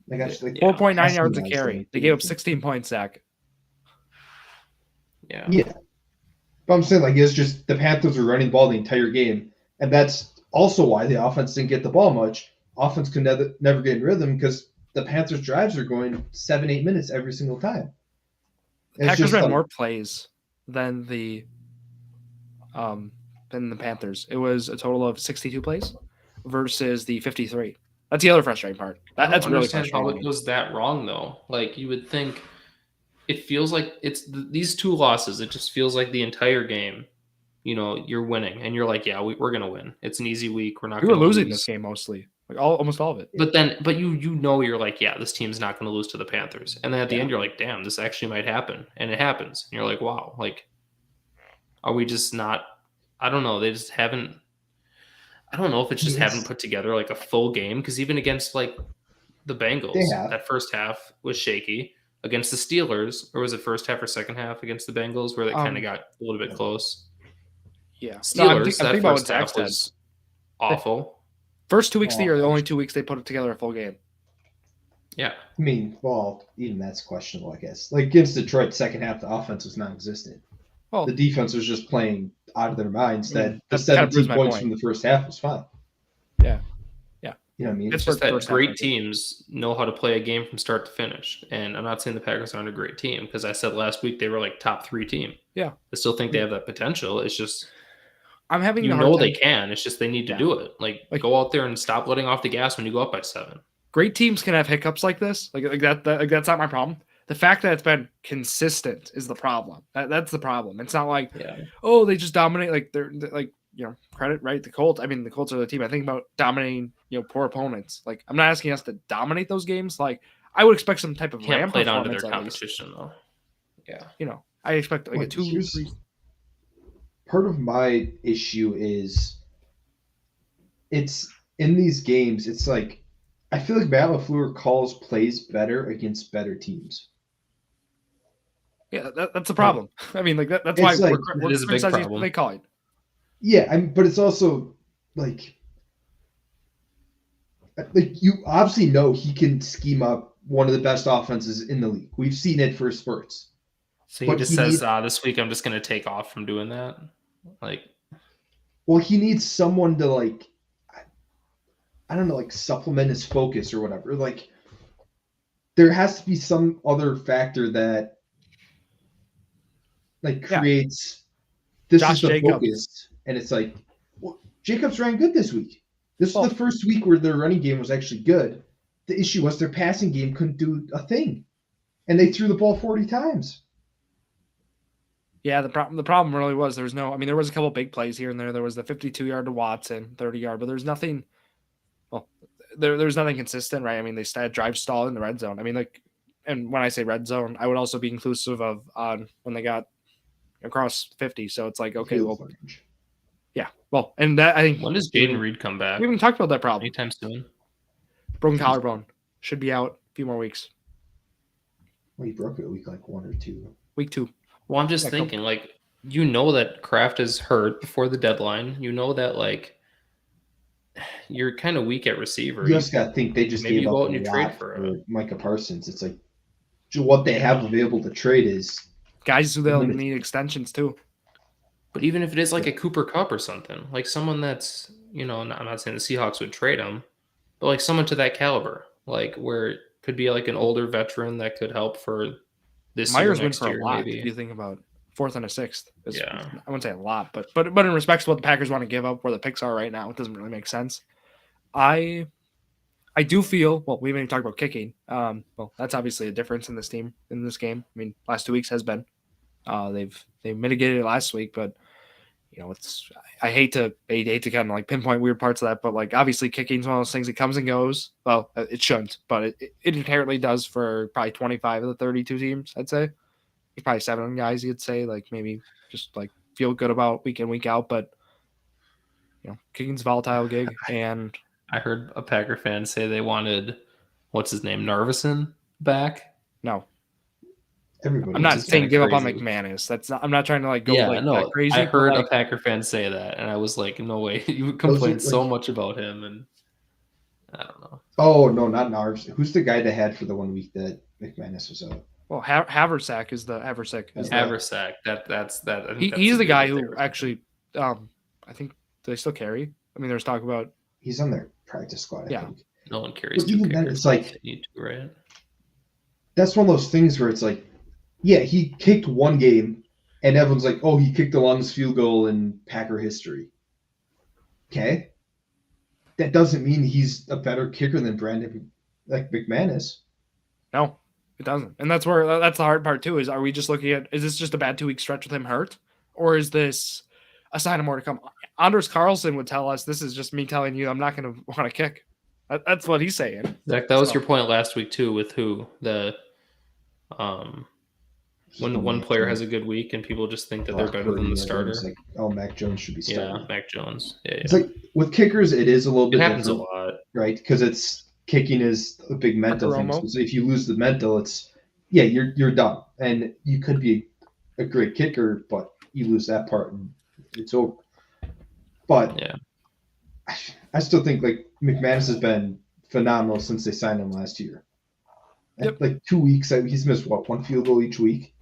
Like 4.9 yards a carry. They gave up 16 points, Zach. Yeah. Yeah. But I'm saying, like, it's just the Panthers were running the ball the entire game. And that's also why the offense didn't get the ball much. Offense could never get in rhythm because the Panthers' drives are going 7-8 minutes every single time. The Packers ran more plays than the Panthers. It was a total of 62 plays versus the 53. That's the other frustrating part. That's really frustrating. How it was that wrong though. Like you would think, it feels like it's these 2 losses. It just feels like the entire game. You know, you're winning, and you're like, yeah, we're gonna win. It's an easy week. We were losing this game mostly, like almost all of it. But you know, you're like, yeah, this team's not gonna lose to the Panthers. And then at the end, you're like, damn, this actually might happen, and it happens. And you're like, wow, like, are we just not? I don't know. They just haven't. I don't know if it's just haven't put together like a full game, because even against like the Bengals, that first half was shaky. Against the Steelers, or was it first half or second half against the Bengals where they kind of got a little bit close? Yeah. Steelers, that first half was awful. First 2 weeks of the year, the only 2 weeks they put together a full game. Yeah. I mean, well, even that's questionable, I guess. Like against Detroit, second half, the offense was non-existent. Well, the defense was just playing out of their minds. The 17 points from the first half was fine. Yeah. You know what I mean? It's just that great teams know how to play a game from start to finish. And I'm not saying the Packers aren't a great team, because I said last week they were like top 3 team. Yeah. I still think they have that potential. It's just I'm having they can. It's just they need to do it. Like go out there and stop letting off the gas when you go up by 7. Great teams can have hiccups like this. Like that's not my problem. The fact that it's been consistent is the problem. That's the problem. It's not like they just dominate. Like they're like, you know, credit, right? The Colts. I mean, the Colts are the team. I think about dominating, you know, poor opponents. Like, I'm not asking us to dominate those games. Like, I would expect some type of ramp play down to performance their competition, though. Yeah, you know, I expect like a 2. Part of my issue is it's in these games. It's like I feel like Matt LaFleur calls plays better against better teams. Yeah, that's a problem. I mean, like that's why we're is a big problem. They call it. Yeah, but it's also like you obviously know he can scheme up one of the best offenses in the league. We've seen it for spurts. So he just says, this week I'm just going to take off from doing that? Like, well, he needs someone to like, I don't know, like supplement his focus or whatever. Like, there has to be some other factor that like creates this Josh is the Jacobs. focus. And it's like, well, Jacobs ran good this week. This was the first week where their running game was actually good. The issue was their passing game couldn't do a thing. And they threw the ball 40 times. Yeah, the problem really was there was no – I mean, there was a couple big plays here and there. There was the 52-yard to Watson, 30-yard, but there's nothing – well, there's nothing consistent, right? I mean, they had drive stall in the red zone. I mean, like – and when I say red zone, I would also be inclusive of when they got across 50. So it's like, okay, well – yeah, well, and that I think. When does Jaden Reed come back? We haven't talked about that problem. Anytime soon. Broken collarbone should be out a few more weeks. Well, he broke it week like 1 or 2. Week 2. Well, I'm just thinking, like, you know that Kraft is hurt before the deadline. You know that like you're kind of weak at receiver. You just got to think they just maybe gave you up go a out and you trade lot for for Micah Parsons. It's like what they have available to trade is guys who they'll need extensions too. But even if it is like a Cooper Kupp or something, like someone that's, I'm not saying the Seahawks would trade him, but like someone to that caliber, like where it could be like an older veteran that could help for this Myers year, went for year, a lot. maybe. If you think about 4th and a 6th, yeah, I wouldn't say a lot, but in respect to what the Packers want to give up, where the picks are right now, it doesn't really make sense. I do feel, well, we haven't even talked about kicking. Well, that's obviously a difference in this team in this game. I mean, last 2 weeks has been. They mitigated it last week, but it's I hate to kind of like pinpoint weird parts of that, but like obviously kicking is one of those things that comes and goes. Well, it shouldn't, but it inherently does for probably 25 of the 32 teams. I'd say there's probably 7 guys you'd say like maybe just like feel good about week in week out, but kicking's a volatile gig. And I heard a Packer fan say they wanted what's his name, Narvison back. No. Everybody. I'm not saying give up on McManus. That's not. I'm not trying to like go that crazy. I heard a Packer fan say that, and I was like, no way. You complained so much about him, and I don't know. Oh no, not Narves. Who's the guy they had for the 1 week that McManus was out? Well, Haversack is the Haversack. Haversack. That's that. He's the guy who actually. I think do they still carry? I mean, there's talk about. He's on their practice squad. I think. No one carries. But even then, it's like need to, right? That's one of those things where it's like, yeah, he kicked one game, and everyone's like, oh, he kicked the longest field goal in Packer history. Okay. That doesn't mean he's a better kicker than Brandon like McManus. No, it doesn't. And that's the hard part too, is are we just looking at, is this just a bad 2 week stretch with him hurt? Or is this a sign of more to come? Anders Carlson would tell us this is just me telling you I'm not going to want to kick. That's what he's saying. Zach, that was your point last week too, with who the when one player has a good week and people just think that they're better than the starter. Like, oh, Mac Jones should be starting. Yeah, Mac Jones. Yeah. It's like with kickers, it is a little bit. It happens a lot, right? Because kicking is a big mental thing. So if you lose the mental, it's you're done, and you could be a great kicker, but you lose that part and it's over. But yeah, I still think like McManus has been phenomenal since they signed him last year. Yep. Like 2 weeks, he's missed one field goal each week.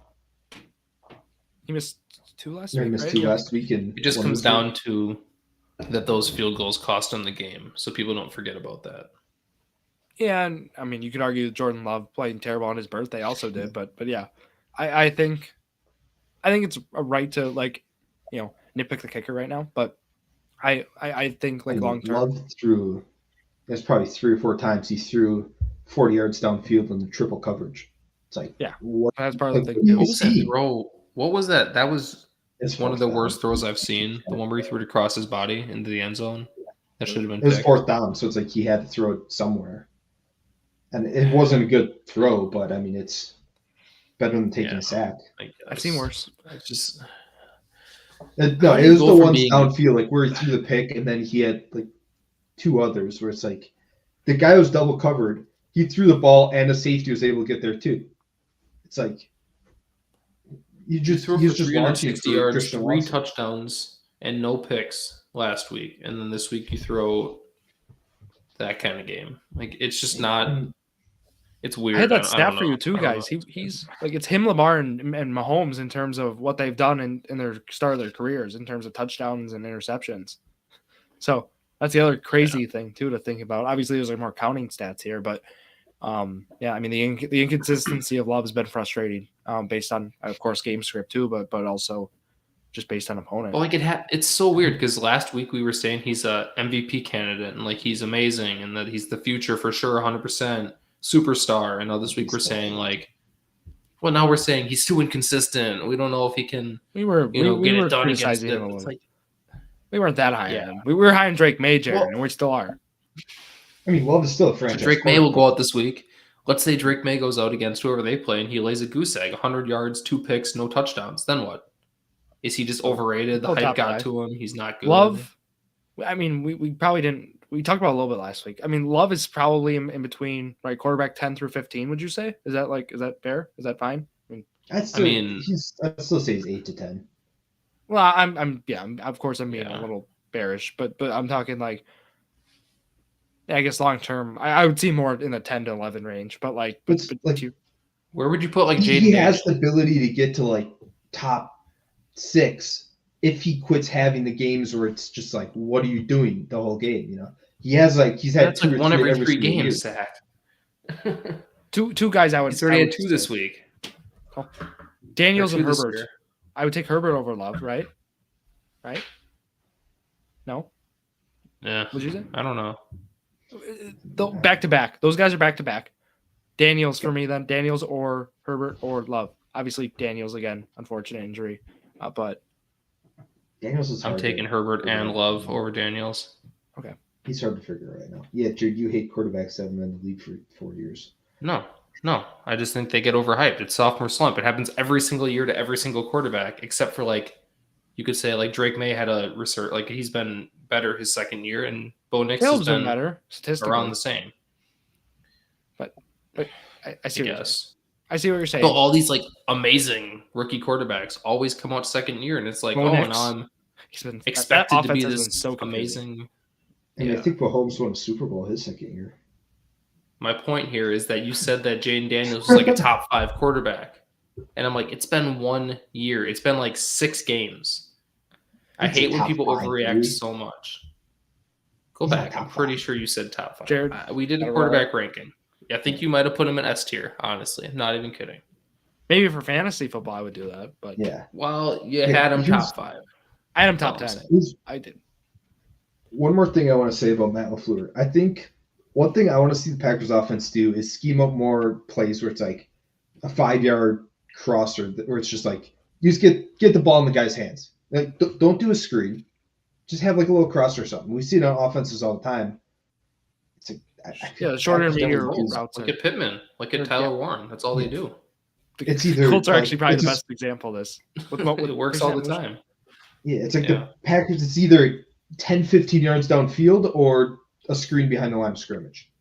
He missed 2 last week. He missed 2 last week, and it just comes down to that those field goals cost him the game, so people don't forget about that. Yeah, and I mean, you could argue that Jordan Love playing terrible on his birthday also did, but yeah, I think it's a right to like, nitpick the kicker right now, but I think like long term. Love threw. There's probably 3 or 4 times he threw 40 yards downfield in the triple coverage. It's like, that's part of the thing. What was that throw? What was that? That was one of the worst throws I've seen. The one where he threw it across his body into the end zone. That should have been. It was 4th down, so it's like he had to throw it somewhere, and it wasn't a good throw. But I mean, it's better than taking a sack. I've seen worse. It's just it was the ones downfield, like where he threw the pick, and then he had like 2 others where it's like the guy was double covered. He threw the ball, and the safety was able to get there too. It's like he's just 360 yards, 3 touchdowns, and no picks last week, and then this week you throw that kind of game. Like it's just not. It's weird. I had that stat for you too, guys. He's like it's him, Lamar, and Mahomes in terms of what they've done in their start of their careers in terms of touchdowns and interceptions. So that's the other crazy thing too to think about. Obviously, there's like more counting stats here, but I mean the inconsistency of Love has been frustrating. Based on, of course, game script too, but also just based on opponent. Well, like it's so weird because last week we were saying he's a MVP candidate and like he's amazing and that he's the future for sure, 100% superstar. And now this week we're saying like, well, now we're saying he's too inconsistent. We don't know if he can. We were get it done against him. Like, we weren't that high on him. We were high on Drake May, Jaron, and we still are. I mean, Love is still a franchise. So Drake May will go out this week. Let's say Drake May goes out against whoever they play and he lays a goose egg, 100 yards, 2 picks, no touchdowns. Then what? Is he just overrated? The hype got to him. He's not good. Love, I mean, we probably didn't. We talked about it a little bit last week. I mean, Love is probably in between, right? Quarterback 10 through 15, would you say? Is that fair? Is that fine? I'd still say he's 8 to 10. Well, I'm of course I'm being a little bearish, but I'm talking like, I guess long term, I would see more in the 10 to 11 range, but like, where would you put like Jaden? He has the ability to get to like top 6 if he quits having the games where it's just like, what are you doing the whole game? You know, he's had two like one every 3 games. Zach. two guys I would. He's already had 2 this week. Oh. Daniels and Herbert. I would take Herbert over Love, right? Right? No. Yeah. What'd you say? I don't know. Back to back. Those guys are back to back. Daniels for me then. Daniels or Herbert or Love. Obviously Daniels again. Unfortunate injury, but Daniels is. I'm taking Herbert and Love over Daniels. Okay. He's hard to figure out right now. Yeah, Jared, you hate quarterbacks that have been in the league for 4 years. No. I just think they get overhyped. It's sophomore slump. It happens every single year to every single quarterback, except for like, you could say like Drake May had a research, like he's been better his second year, and Bo Nix has been better statistically, around the same. But I see. I see what you're saying. But all these like amazing rookie quarterbacks always come out second year, and it's like, now I'm expected to be this amazing. And I think Mahomes won a Super Bowl his second year. My point here is that you said that Jaden Daniels was like a top 5 quarterback. And I'm like, it's been 1 year. It's been like 6 games. I hate when people overreact so much. Go back. I'm pretty sure you said top 5. Jared, we did a quarterback ranking. I think you might have put him in S tier, honestly. I'm not even kidding. Maybe for fantasy football, I would do that. But yeah. Well, you had him top 5. I had him top 10. I did. One more thing I want to say about Matt LaFleur. I think one thing I want to see the Packers offense do is scheme up more plays where it's like a 5-yard crosser, where it's just like, you just get the ball in the guy's hands. Like, don't do a screen. Just have like a little crosser or something. We see it on offenses all the time. It's like, shorter and medium routes. Look at Pittman. Look at Tyler Warren. That's all they do. It's either Colts are actually probably the best example of this. It works all the time. Yeah, it's like the Packers. It's either 10, 15 yards downfield or a screen behind the line of scrimmage.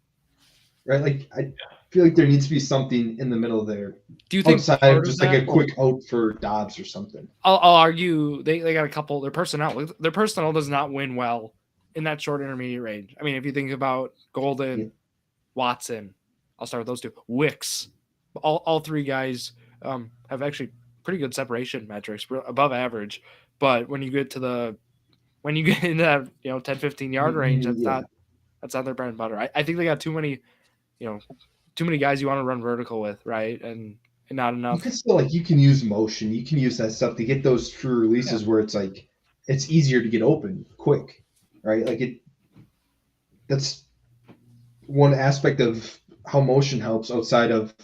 Right? Like, I feel like there needs to be something in the middle there. Do you think outside of just like a quick out for Dobbs or something? I'll argue they got a couple. Their personnel does not win well in that short intermediate range. I mean, if you think about Golden, Watson, I'll start with those two. Wicks, all 3 guys have actually pretty good separation metrics, above average. But when you get into that 10, 15 yard range, that's not their bread and butter. I think they got too many guys you want to run vertical with, right? And not enough. You can still you can use motion. You can use that stuff to get those true releases where it's like it's easier to get open quick, right? Like that's one aspect of how motion helps outside of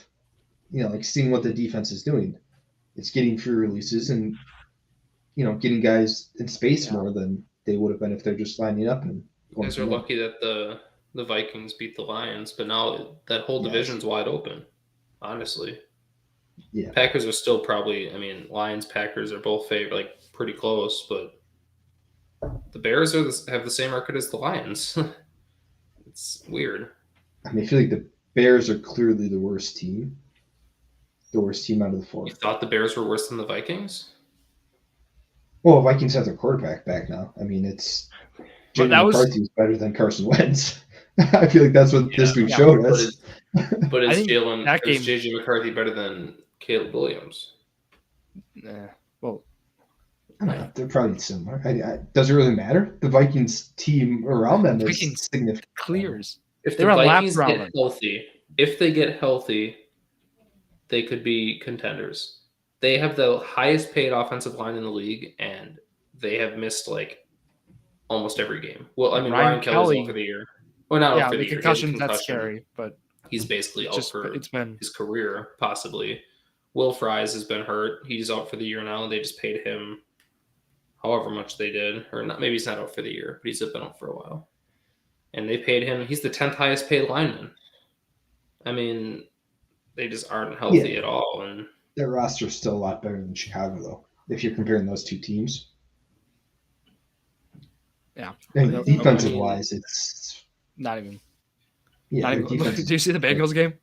like seeing what the defense is doing. It's getting free releases and getting guys in space more than they would have been if they're just lining up. And you guys are lucky that the Vikings beat the Lions, but now that whole division's wide open, honestly. Yeah. Packers are still probably, Lions, Packers are both pretty close, but the Bears have the same record as the Lions. It's weird. I feel like the Bears are clearly the worst team. The worst team out of the 4. You thought the Bears were worse than the Vikings? Well, Vikings have their quarterback back now. It's Jalen McCarthy is better than Carson Wentz. I feel like that's what this week showed us. But is JJ McCarthy better than Caleb Williams? Well, they're probably similar. Does it really matter? The Vikings team around them is significant. Clears. If the Vikings get healthy, they could be contenders. They have the highest paid offensive line in the league, and they have missed almost every game. Well, Ryan Kelly's out for the year. Well, not out for the year. Concussions, that's scary, but he's basically out for his career, possibly. Will Fries has been hurt. He's out for the year now. They just paid him however much they did. Or not, maybe he's not out for the year, but he's been out for a while. And they paid him. He's the 10th highest paid lineman. They just aren't healthy at all. And their roster is still a lot better than Chicago, though, if you're comparing those two teams. Yeah. And defensive-wise, it's not even. Yeah. Not even. Did you see the Bengals game?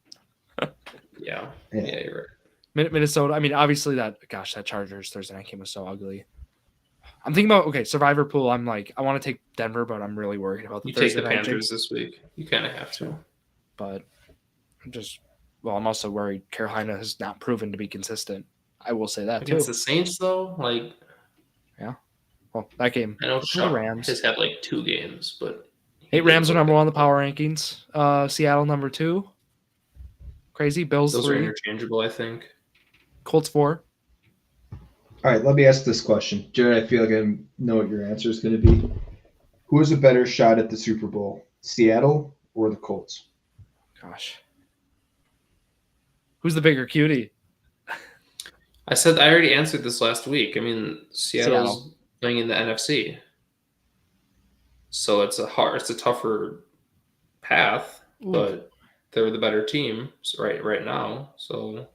Yeah, you're right. Minnesota. Obviously that Chargers Thursday night game was so ugly. I'm thinking about survivor pool. I'm like, I want to take Denver, but I'm really worried about the You Thursday take the night Panthers game. this week. You kind of have to. But I'm also worried Carolina has not proven to be consistent. I will say that Against too. the Saints, though, like, yeah. Well, that game. I know the Sean Rams has had like 2 games, but Rams are number 1 on the power rankings. Seattle number 2. Crazy. Bills those 3. are interchangeable, I think. Colts 4. All right, let me ask this question, Jared. I feel like I know what your answer is going to be. Who has a better shot at the Super Bowl, Seattle or the Colts? Gosh. Who's the bigger cutie? I already answered this last week. I mean, Seattle's playing in the NFC, so it's a tougher path, but they're the better team right now. So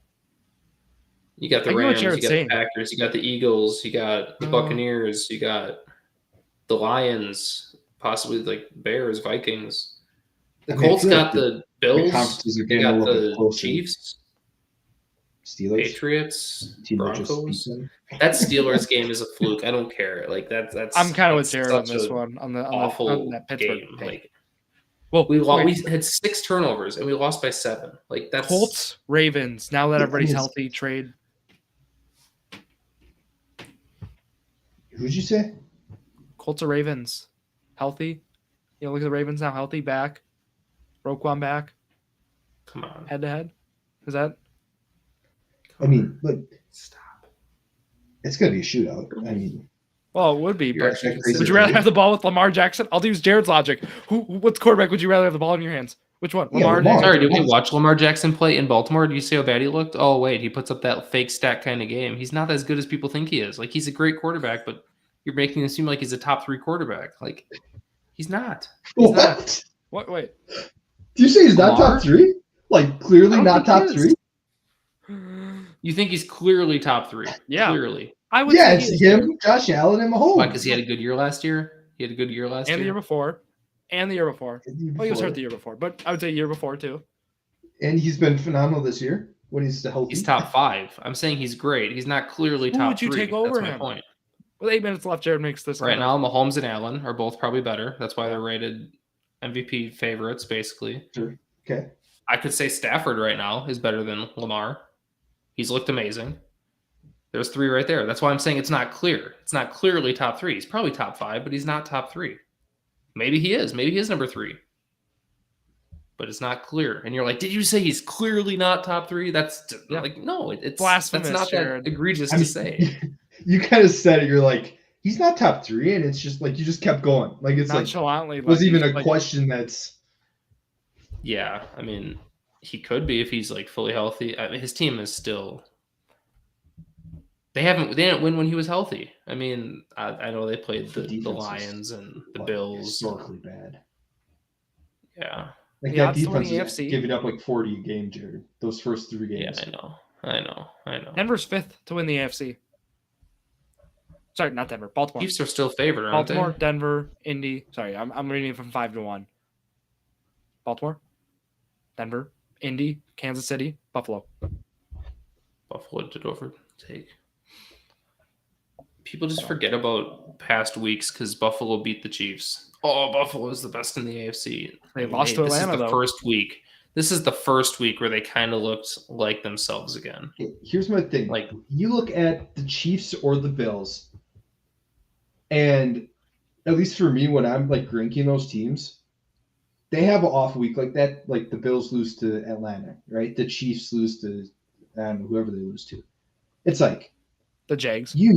you got the Rams, you got the Packers, you got the Eagles, you got the Buccaneers, you got the Lions, possibly like Bears, Vikings. The Colts got the Bills, you got the Chiefs, Steelers, Patriots, Broncos. That Steelers game is a fluke. I don't care. Like that's. I'm kind of with Jared on this one. On that Pittsburgh game. Like, we had 6 turnovers and we lost by 7. Like that's Colts, Ravens. Now that everybody's healthy, trade. Who'd you say? Colts or Ravens, healthy. Look at the Ravens now, healthy, back. Roquan back. Come on, head to head. Is that? I mean, look, stop. It's gonna be a shootout. I mean, well, it would be. But would you rather have the ball with Lamar Jackson? I'll use Jared's logic. What quarterback would you rather have the ball in your hands? Which one? Lamar Jackson? Sorry, did we watch Lamar Jackson play in Baltimore? Did you see how bad he looked? Oh, wait, he puts up that fake stat kind of game. He's not as good as people think he is. Like, he's a great quarterback, but you're making him seem like he's a top 3 quarterback. Like, he's not. What? Wait. Do you say he's not top 3? Like, clearly not top 3? You think he's clearly top 3? Yeah. Clearly. I would say it's him, Josh Allen, and Mahomes. Why? Because he had a good year last year? And the year before. And the year before. Well, he was hurt the year before, but I would say year before too. And he's been phenomenal this year when he's healthy. He's top 5. I'm saying he's great. He's not clearly top 3. Who would you take over That's him? my point. With 8 minutes left, Jared makes this. Right now, Mahomes and Allen are both probably better. That's why they're rated MVP favorites, basically. Sure. Okay. I could say Stafford right now is better than Lamar. He's looked amazing. There's 3 right there. That's why I'm saying it's not clear. It's not clearly top 3. He's probably top 5, but he's not top 3. Maybe he is. Maybe he is number 3. But it's not clear. And you're like, did you say he's clearly not top 3? That's like, no, it's blasphemous. That's not Jared. that egregious to say. You kind of said it. You're like, he's not top 3, and it's just like you just kept going. Like it's nonchalantly. Was even a question that's. Yeah, I mean, he could be if he's like fully healthy. I mean, his team is still. They didn't win when he was healthy. I mean, I know they played the Lions and the Bills. Historically bad. Yeah. Like that defense is giving up like 40 a game, Jared. Those first 3 games. Yeah, I know. Denver's 5th to win the AFC. Sorry, not Denver. Baltimore. Chiefs are still favored, aren't Baltimore, they? Denver, Indy. Sorry, I'm reading it from 5 to 1. Baltimore, Denver, Indy, Kansas City, Buffalo. Buffalo did overtake. People just forget about past weeks because Buffalo beat the Chiefs. Oh, Buffalo is the best in the AFC. They lost to Atlanta, though. First week. This is the first week where they kind of looked like themselves again. Here's my thing. Like, you look at the Chiefs or the Bills, and at least for me, when I'm like ranking those teams, they have an off week like that. Like the Bills lose to Atlanta, right? The Chiefs lose to whoever they lose to. It's like the Jags. They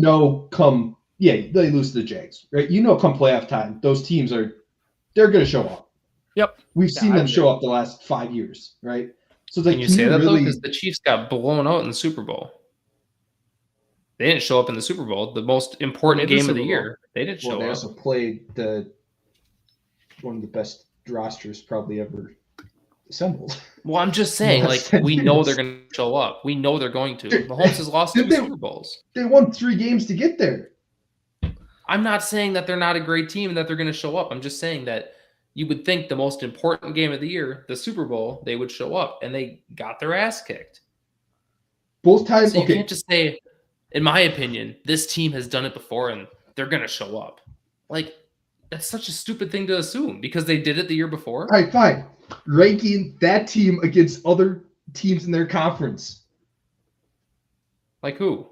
lose to the Jags, right? Come playoff time, those teams they're going to show up. Yep. We've seen them show up the last 5 years, right? So can you say that though? Because the Chiefs got blown out in the Super Bowl. They didn't show up in the Super Bowl, the most important game of the year. They didn't show up. They also played one of the best rosters probably ever assembled. Well, I'm just saying, we know they're going to show up. We know they're going to. Mahomes has lost 2 Super Bowls. They won 3 games to get there. I'm not saying that they're not a great team and that they're going to show up. I'm just saying that you would think the most important game of the year, the Super Bowl, they would show up, and they got their ass kicked. Both times, so you can't just say, in my opinion, this team has done it before, and they're going to show up. Like, that's such a stupid thing to assume because they did it the year before. All right, fine. Ranking that team against other teams in their conference. Like who?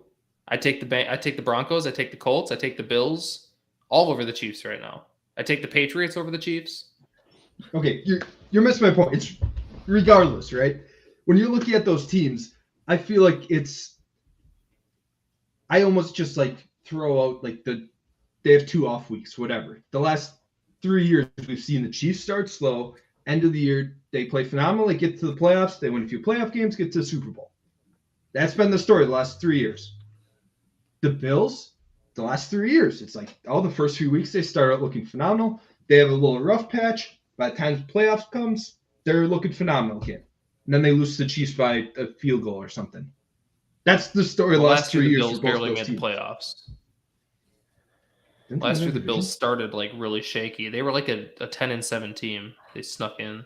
I take the Broncos, I take the Colts, I take the Bills, all over the Chiefs right now. I take the Patriots over the Chiefs. Okay, you're missing my point. It's regardless, right? When you're looking at those teams, I feel like I almost just like throw out like they have 2 off weeks, whatever. The last 3 years we've seen the Chiefs start slow. End of the year, they play phenomenal. They get to the playoffs. They win a few playoff games, get to the Super Bowl. That's been the story the last 3 years. The Bills, the last 3 years, it's like, the first few weeks they start out looking phenomenal. They have a little rough patch. By the time the playoffs comes, they're looking phenomenal again. And then they lose to the Chiefs by a field goal or something. That's the story the last 3 years. The Bills barely made the playoffs. Last year, the Bills started like really shaky. They were like a 10-7 team. They snuck in.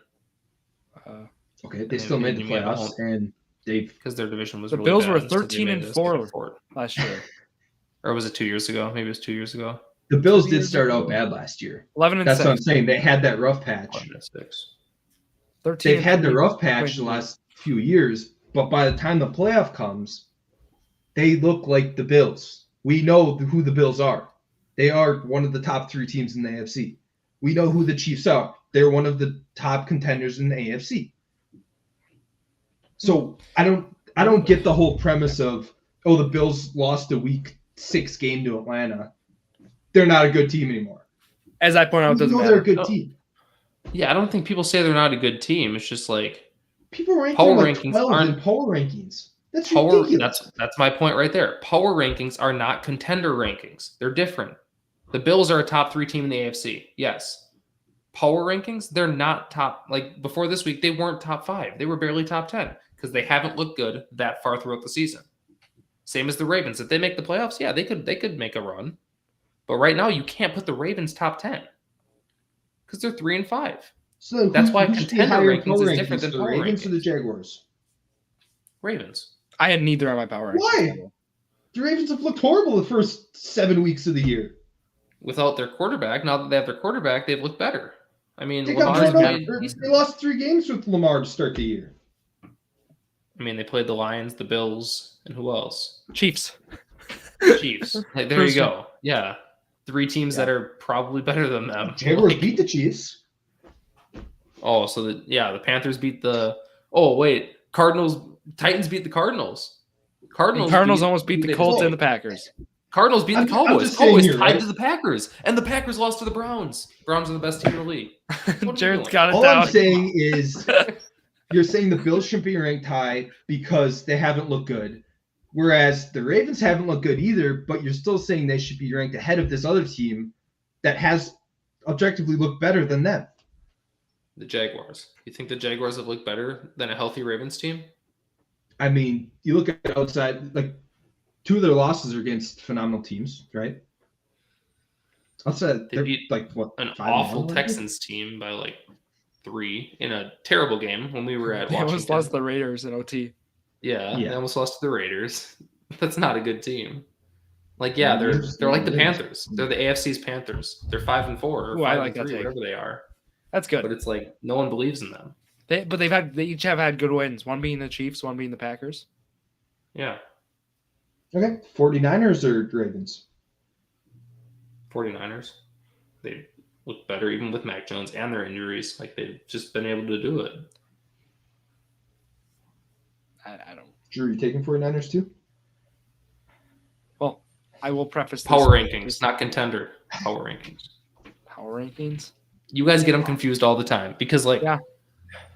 Okay, they still made the playoffs, and because their division was the really Bills bad, were 13-4 last year. Or was it 2 years ago? Maybe it was 2 years ago. The Bills did start out bad last year. 11-6. That's what I'm saying. They had that rough patch. 11-6. They've had the rough patch the last few years, but by the time the playoff comes, they look like the Bills. We know who the Bills are. They are one of the top 3 teams in the AFC. We know who the Chiefs are. They're one of the top contenders in the AFC. So I don't get the whole premise of, the Bills lost a week 6 game to Atlanta. They're not a good team anymore. As I point out, doesn't matter. They're a good team. Yeah, I don't think people say they're not a good team. It's just like people rank them like 12 in power rankings. That's ridiculous. That's my point right there. Power rankings are not contender rankings. They're different. The Bills are a top 3 team in the AFC. Yes. Power rankings, they're not top. Like before this week, they weren't top 5. They were barely top 10 because they haven't looked good that far throughout the season. Same as the Ravens. If they make the playoffs, yeah, they could make a run. But right now, you can't put the Ravens top 10 because they're 3-5. So that's why contender rankings is different than the power Ravens rankings. Or the Jaguars? Ravens. I had neither on my power rankings. Why? The Ravens have looked horrible the first 7 weeks of the year. Without their quarterback, now that they have their quarterback, they've looked better. I mean, they lost 3 games with Lamar to start the year. I mean, they played the Lions, the Bills, and who else? Chiefs. Like, there you go. Yeah. 3 teams that are probably better than them. Jaguars beat the Chiefs. Oh, so the Panthers beat the Titans beat the Cardinals. Cardinals almost beat the Colts and the Packers. Cardinals beat the Cowboys. Cowboys tied to the Packers. And the Packers lost to the Browns. Browns are the best team in the league. Jared's got it All down. I'm saying is you're saying the Bills shouldn't be ranked high because they haven't looked good. Whereas the Ravens haven't looked good either, but you're still saying they should be ranked ahead of this other team that has objectively looked better than them. The Jaguars. You think the Jaguars have looked better than a healthy Ravens team? I mean, you look at outside, like 2 of their losses are against phenomenal teams, right? Outside, they beat like an awful Texans team by like 3 in a terrible game when we were at Washington. They almost lost the Raiders in OT. Yeah, they almost lost to the Raiders. That's not a good team. Like, yeah, they're like the Panthers. They're the AFC's Panthers. They're 5-4 or 5-3, whatever they are. That's good. But it's like no one believes in them. They each have had good wins. One being the Chiefs, one being the Packers. Yeah. Okay. 49ers or Ravens? 49ers. They look better even with Mac Jones and their injuries. Like, they've just been able to do it. I don't. Drew, you taking 49ers too? Well, I will preface this. Power rankings, not contender. Power rankings. Power rankings? You guys get them confused all the time because, like... Yeah.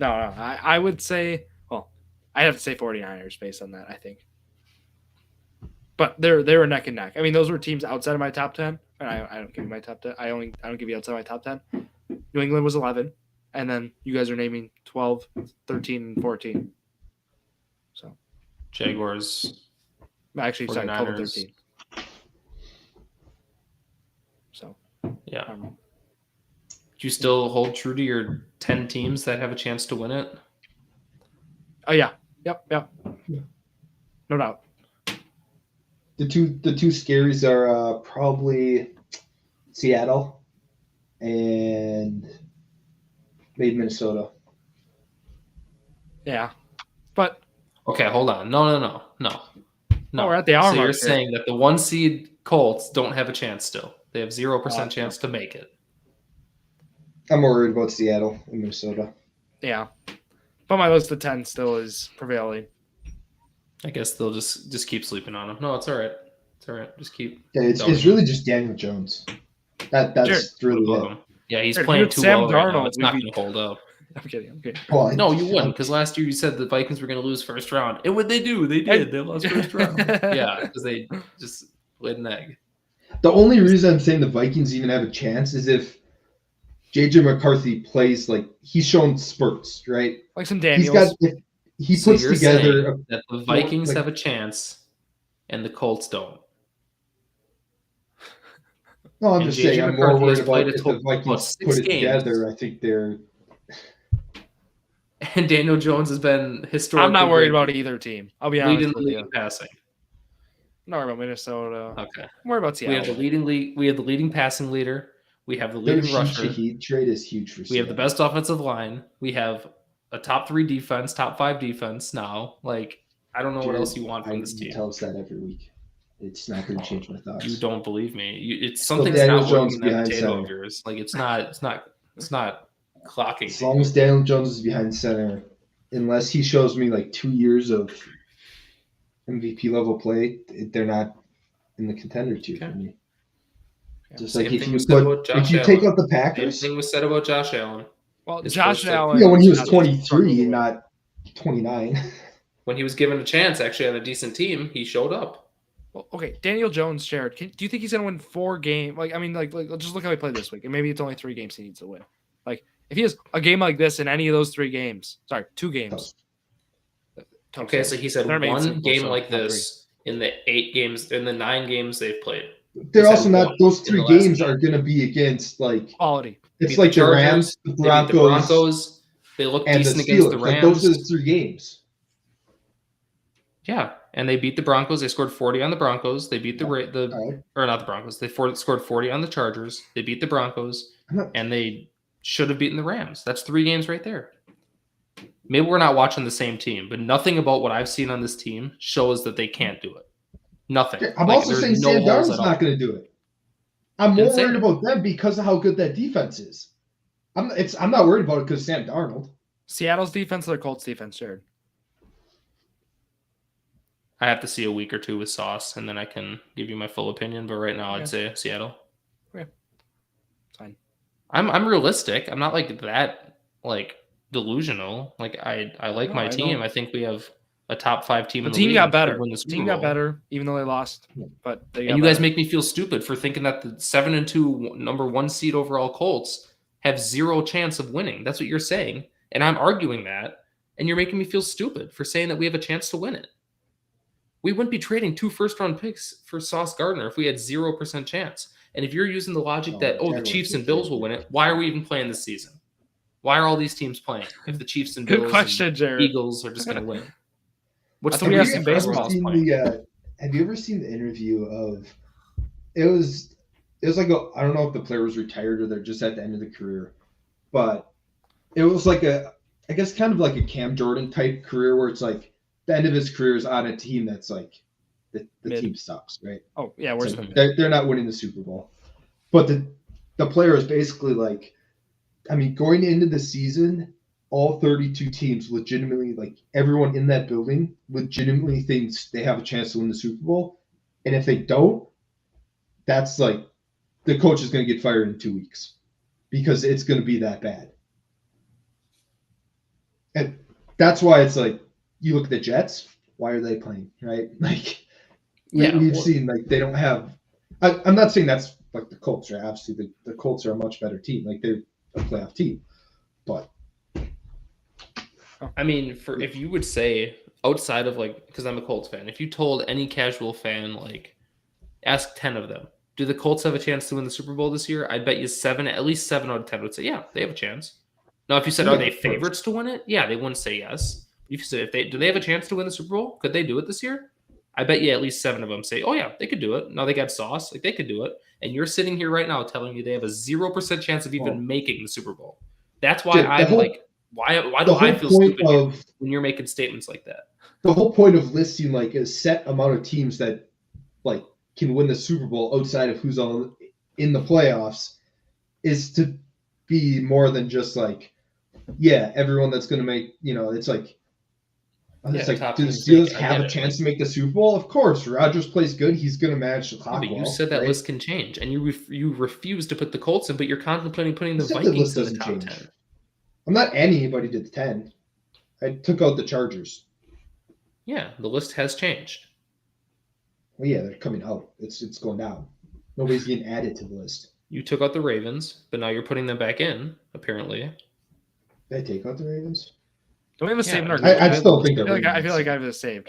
No. I would say... Well, I have to say 49ers based on that, I think. But they were neck and neck. I mean, those were teams outside of my top 10. And I don't give you my top 10. I don't give you outside my top 10. New England was 11. And then you guys are naming 12, 13, and 14. So Jaguars. Actually, sorry, 12 and 13. So yeah. Do you still hold true to your 10 teams that have a chance to win it? Oh yeah. Yep. No doubt. The two scaries are probably Seattle and maybe Minnesota. Yeah, but okay, hold on. No. we're at the hour So mark you're here. saying that the 1 seed Colts don't have a chance still? They have 0% chance to make it. I'm worried about Seattle and Minnesota. Yeah, but my list of 10 still is prevailing. I guess they'll just keep sleeping on them. No, it's all right. It's all right. Just keep. Yeah, it's really just Daniel Jones. That's really it. Yeah, he's Jared, playing too Sam well right Darnold, now. It's not going to hold up. I'm kidding. Well, no, you wouldn't, because last year you said the Vikings were going to lose first round. And what they do? They did. They lost first round. Yeah, because they just laid an egg. The only reason I'm saying the Vikings even have a chance is if J.J. McCarthy plays like he's shown spurts, right? Like some Daniels. He puts together that the Vikings have a chance and the Colts don't. No, I'm just saying I'm more worried about if the Vikings put it together. I think they're. And Daniel Jones has been historically. I'm not worried about either team. I'll be honest with you. Passing. I'm not worried about Minnesota. Okay. I'm worried about Seattle. We have the leading passing leader. We have the leading rusher. Shaheed trade is huge for Seattle. We have the best offensive line. We have a top 3 defense, top 5 defense now. Like, I don't know what else you want from this team. Tell us that every week. It's not going to change my thoughts. You don't believe me. It's something's not working in that potato of yours. Like, it's not clocking. As long as Daniel Jones is behind center, unless he shows me like 2 years of MVP level play, they're not in the contender tier for me. Just like if you take out the Packers. Same thing was said about Josh Allen. Well, Josh Allen. Yeah, when he was 23, not 29. When he was given a chance, actually, on a decent team, he showed up. Well, okay, Daniel Jones, Jared. Do you think he's going to win 4 games? Like, just look how he played this week, and maybe it's only 3 games he needs to win. Like, if he has a game like this in any of those 3 games, 2 games. Okay, so he said one game like this in the 8 games, in the 9 games they've played. They're also not; those 3 games are going to be against like quality. It's like the Rams, the Broncos. They look decent against the Rams. Like those are the 3 games. Yeah, and they beat the Broncos. They scored 40 on the Broncos. They beat or not the Broncos. They scored 40 on the Chargers. They beat the Broncos, and they should have beaten the Rams. That's 3 games right there. Maybe we're not watching the same team, but nothing about what I've seen on this team shows that they can't do it. Nothing. I'm also saying Sam Darnold's not going to do it. I'm more worried about them because of how good that defense is. I'm not worried about it because Sam Darnold. Seattle's defense or the Colts defense, Jared? I have to see a week or 2 with Sauce, and then I can give you my full opinion. But right now, I'd say Seattle. Okay, fine. I'm realistic. I'm not like that delusional. Like I like my team. I think we have a top 5 team in the league. The team got better, even though they lost. But you guys make me feel stupid for thinking that the 7-2 number 1 seed overall Colts have 0 chance of winning. That's what you're saying, and I'm arguing that, and you're making me feel stupid for saying that we have a chance to win it. We wouldn't be trading 2 first-round picks for Sauce Gardner if we had 0% chance. And if you're using the logic that the Chiefs and Bills will win it, why are we even playing this season? Why are all these teams playing if the Chiefs and Bills and Eagles are just going to win? What's the reason baseball is playing? Have you ever seen the interview of it was like I don't know if the player was retired or they're just at the end of the career, but it was like I guess kind of like a Cam Jordan type career where it's like the end of his career is on a team that's like the team sucks, right? Oh yeah, they're not winning the Super Bowl, but the player is basically like, I mean, going into the season, all 32 teams legitimately, like everyone in that building legitimately thinks they have a chance to win the Super Bowl. And if they don't, that's like the coach is going to get fired in 2 weeks because it's going to be that bad. And that's why it's like, you look at the Jets, why are they playing, right? Like, we've seen, like, they don't have – I'm not saying that's like the Colts, right? Obviously, the Colts are a much better team. Like, they're a playoff team. But I mean, if you would say outside of because I'm a Colts fan, if you told any casual fan, ask 10 of them, do the Colts have a chance to win the Super Bowl this year? I bet you at least 7 out of 10 would say, yeah, they have a chance. Now, if you said, are they favorites to win it? Yeah, they wouldn't say yes. If you said, do they have a chance to win the Super Bowl? Could they do it this year? I bet you at least 7 of them say, "Oh yeah, they could do it." No, they got sauce, like they could do it. And you're sitting here right now telling me they have a 0% chance of even making the Super Bowl. That's why why do I feel stupid when you're making statements like that? The whole point of listing like a set amount of teams that like can win the Super Bowl outside of who's in the playoffs is to be more than just like, yeah, everyone that's going to make, it's like, does Steelers have a chance to make the Super Bowl? Of course. Rodgers plays good. He's going to manage the clock. But you said that list can change, and you refuse to put the Colts in, but you're contemplating putting the Vikings in the top 10. I'm not adding anybody to the 10. I took out the Chargers. Yeah, the list has changed. Well, yeah, they're coming out. It's going down. Nobody's getting added to the list. You took out the Ravens, but now you're putting them back in, apparently. Did I take out the Ravens? Don't we have the same? I still think they're I feel like I have the same.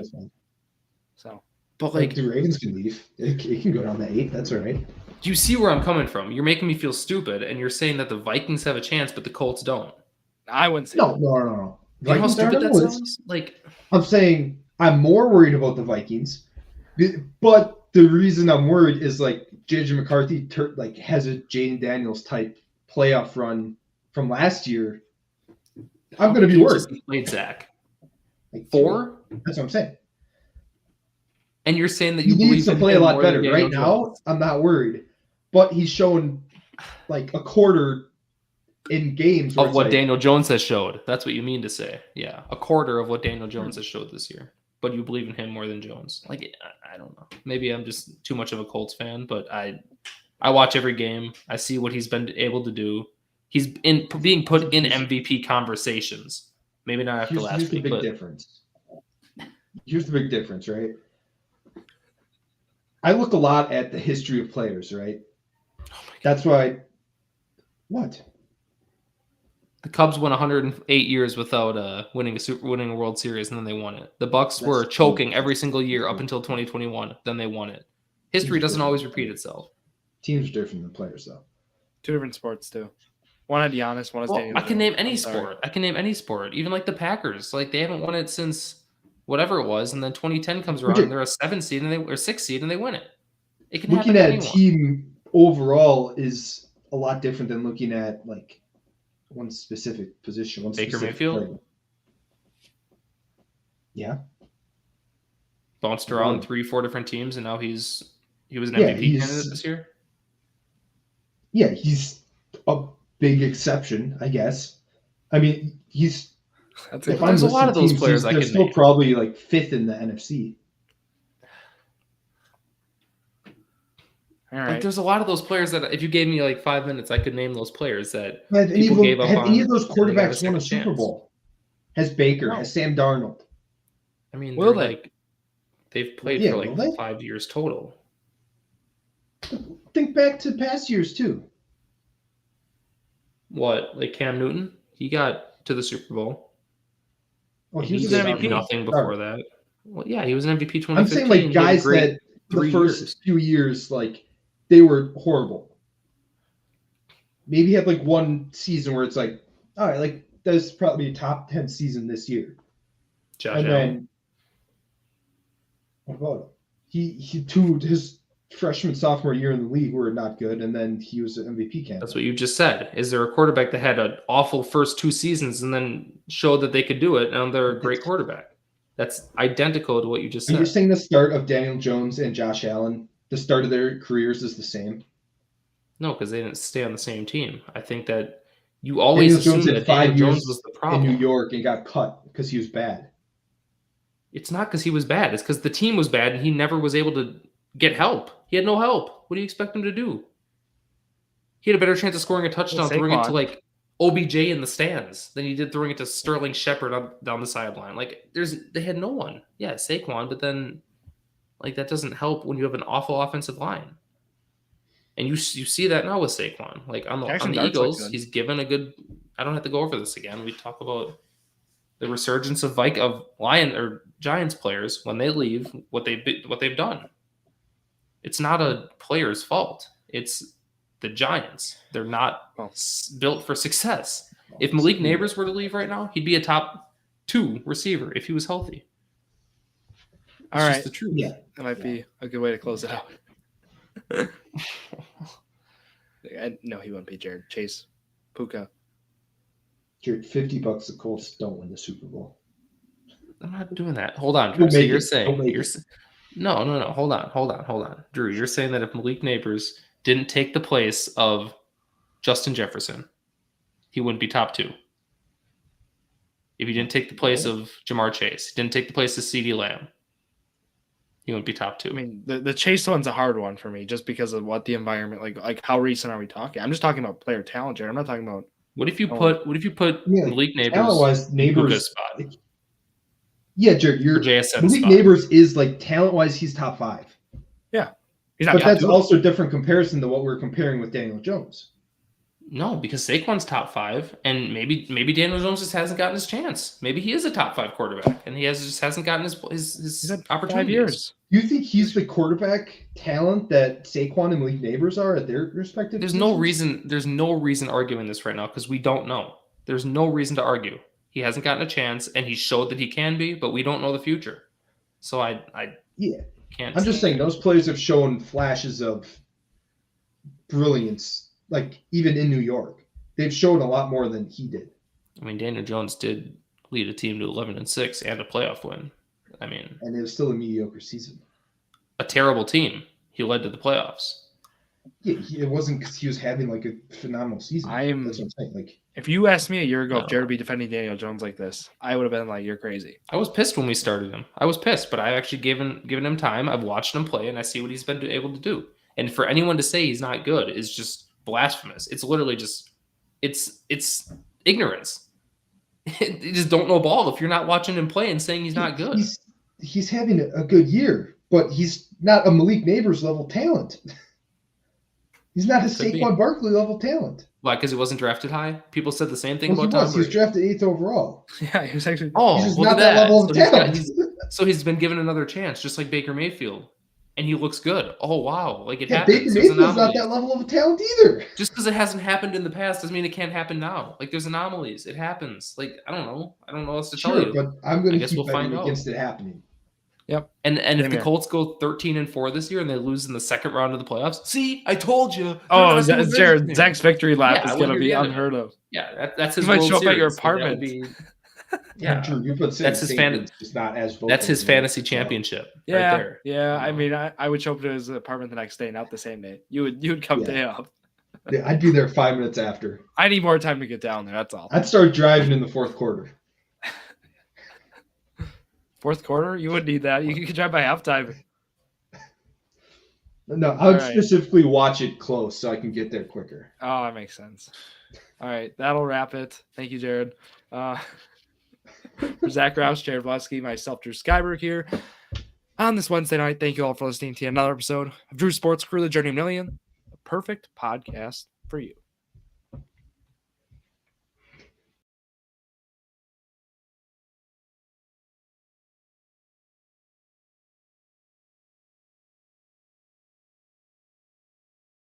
So, but like the Ravens can leave. It can go down to 8. That's all right. Do you see where I'm coming from? You're making me feel stupid, and you're saying that the Vikings have a chance, but the Colts don't. I wouldn't say no. You know how stupid that sounds? Like, I'm saying I'm more worried about the Vikings, but the reason I'm worried is like J.J. McCarthy has a Jaden Daniels type playoff run from last year. I'm going to be worried. Played Zach. Like 4? That's what I'm saying. And you're saying that he needs to play a lot better. Right now, I'm not worried. But he's shown like a quarter in games of what Daniel Jones has showed. That's what you mean to say. Yeah, a quarter of what Daniel Jones has showed this year. But you believe in him more than Jones. Like, I don't know. Maybe I'm just too much of a Colts fan, but I watch every game. I see what he's been able to do. He's being put in MVP conversations. Maybe not after last week, but here's the big difference, right? I look a lot at the history of players, right? Oh that's why. What? The Cubs won 108 years without winning a World Series, and then they won it. The Bucks were choking every single year up until 2021. Then they won it. History doesn't always repeat itself. Teams are different than players, though. 2 different sports too. One had Giannis, one has Daniel. I can name any sport. I can name any sport. Even like the Packers. Like they haven't won it since whatever it was, and then 2010 comes around, and they're a 7 seed or 6 seed, and they win it. It can looking at a team overall is a lot different than looking at like one specific position. Baker Mayfield. Player. Yeah. Bounced around 3-4 different teams, and now he was an MVP candidate this year. Yeah, he's a big exception, I guess. I mean, he's. There's a lot of those players I can name. They're still probably like 5th in the NFC. All right. Like, there's a lot of those players that if you gave me like 5 minutes, I could name those players that people gave up on. Have any of those quarterbacks won a Super Bowl? Has Baker? Has Sam Darnold? I mean, will they? They've played for like 5 years total. Think back to past years too. What, like Cam Newton? He got to the Super Bowl. Well, he was an MVP. Nothing before that. Well, yeah, he was an MVP 2015. I'm saying like guys that the first few years, like they were horrible. Maybe had like one season where it's like, all right, like that's probably a top 10 season this year. Josh Allen. What about him? His freshman, sophomore year in the league were not good, and then he was an MVP candidate. That's what you just said. Is there a quarterback that had an awful first 2 seasons and then showed that they could do it, and they're a great quarterback? That's identical to what you just said. You're saying the start of Daniel Jones and Josh Allen, the start of their careers is the same? No, because they didn't stay on the same team. I think that you always assume that Daniel Jones was the problem. In New York and got cut because he was bad. It's not because he was bad. It's because the team was bad and he never was able to get help. He had no help. What do you expect him to do? He had a better chance of scoring a touchdown throwing it to like OBJ in the stands than he did throwing it to Sterling Shepard down the sideline. Like they had no one. Yeah, Saquon, but then like that doesn't help when you have an awful offensive line. And you see that now with Saquon. Like on the Eagles, he's given a good. I don't have to go over this again. We talk about the resurgence of Lion or Giants players when they leave. What they've done. It's not a player's fault. It's the Giants. They're not built for success. If Malik Neighbors were to leave right now, he'd be a top 2 receiver if he was healthy. All right. just the truth. Yeah. That might be a good way to close it out. No, he wouldn't be Jared. Chase, Puka. Jared, $50 the Colts don't win the Super Bowl. I'm not doing that. Hold on, Drew. So you're saying no. Hold on. Drew, you're saying that if Malik Neighbors didn't take the place of Justin Jefferson, he wouldn't be top 2. If he didn't take the place of Jamar Chase, he didn't take the place of CeeDee Lamb, he wouldn't be top 2. I mean, the Chase one's a hard one for me just because of what the environment, like how recent are we talking? I'm just talking about player talent, Jared. I'm not talking about. What if you put Malik Neighbors talent-wise, Neighbors spot? Yeah, Jared, Malik Neighbors is like talent-wise, he's top 5. Yeah, he's not. But that's also a different comparison to what we're comparing with Daniel Jones. No, because Saquon's top 5, and maybe Daniel Jones just hasn't gotten his chance. Maybe he is a top 5 quarterback, and he just hasn't gotten his opportunities. 5 years. You think he's the quarterback talent that Saquon and Malik Neighbors are at their respective? There's no reason arguing this right now because we don't know. There's no reason to argue. He hasn't gotten a chance, and he showed that he can be, but we don't know the future. So I can't. I'm just saying those players have shown flashes of brilliance. Like, even in New York, they've shown a lot more than he did. I mean, Daniel Jones did lead a team to 11-6 and a playoff win. I mean, and it was still a mediocre season. A terrible team. He led to the playoffs. Yeah, it wasn't because he was having like a phenomenal season. That's what I'm saying. Like, if you asked me a year ago if Jared would be defending Daniel Jones like this, I would have been like, "You're crazy." I was pissed when we started him. I was pissed, but I actually given him time. I've watched him play, and I see what he's been able to do. And for anyone to say he's not good is just blasphemous. It's literally just it's ignorance. You just don't know ball if you're not watching him play and saying he's not good. He's having a good year, but he's not a Malik Neighbors level talent. He's not a Saquon Barkley level talent. Why? Because he wasn't drafted high? People said the same thing about Tom Brady. He was drafted 8th overall. Yeah, he was actually. Oh, he's not that level of talent. So he's been given another chance, just like Baker Mayfield. And he looks good. Oh, wow. Like, it happens. Baker Mayfield's not that level of talent either. Just because it hasn't happened in the past doesn't mean it can't happen now. Like, there's anomalies. It happens. Like, I don't know. I don't know what else to tell you. But I'm going to keep fighting against it happening. Yep. And if the Colts go 13-4 this year and they lose in the second round of the playoffs, see, I told you. Oh, Jared, Zach's victory lap is going to be unheard of. Yeah, that's his. He might show up at your apartment. Yeah, Drew, that's his fantasy championship. Yeah, right there. Yeah. I mean, I would show up to his apartment the next day, not the same day. You'd come day up. Yeah, I'd be there 5 minutes after. I need more time to get down there. That's all. I'd start driving in the fourth quarter. Fourth quarter? You wouldn't need that. You could drive by halftime. No, I would specifically watch it close so I can get there quicker. Oh, that makes sense. All right, that'll wrap it. Thank you, Jared. For Zack Rausch, Jared Valleskey, myself, Drew Skyberg here on this Wednesday night. Thank you all for listening to another episode of Drew Sports Crew, The Journey to Million, a perfect podcast for you.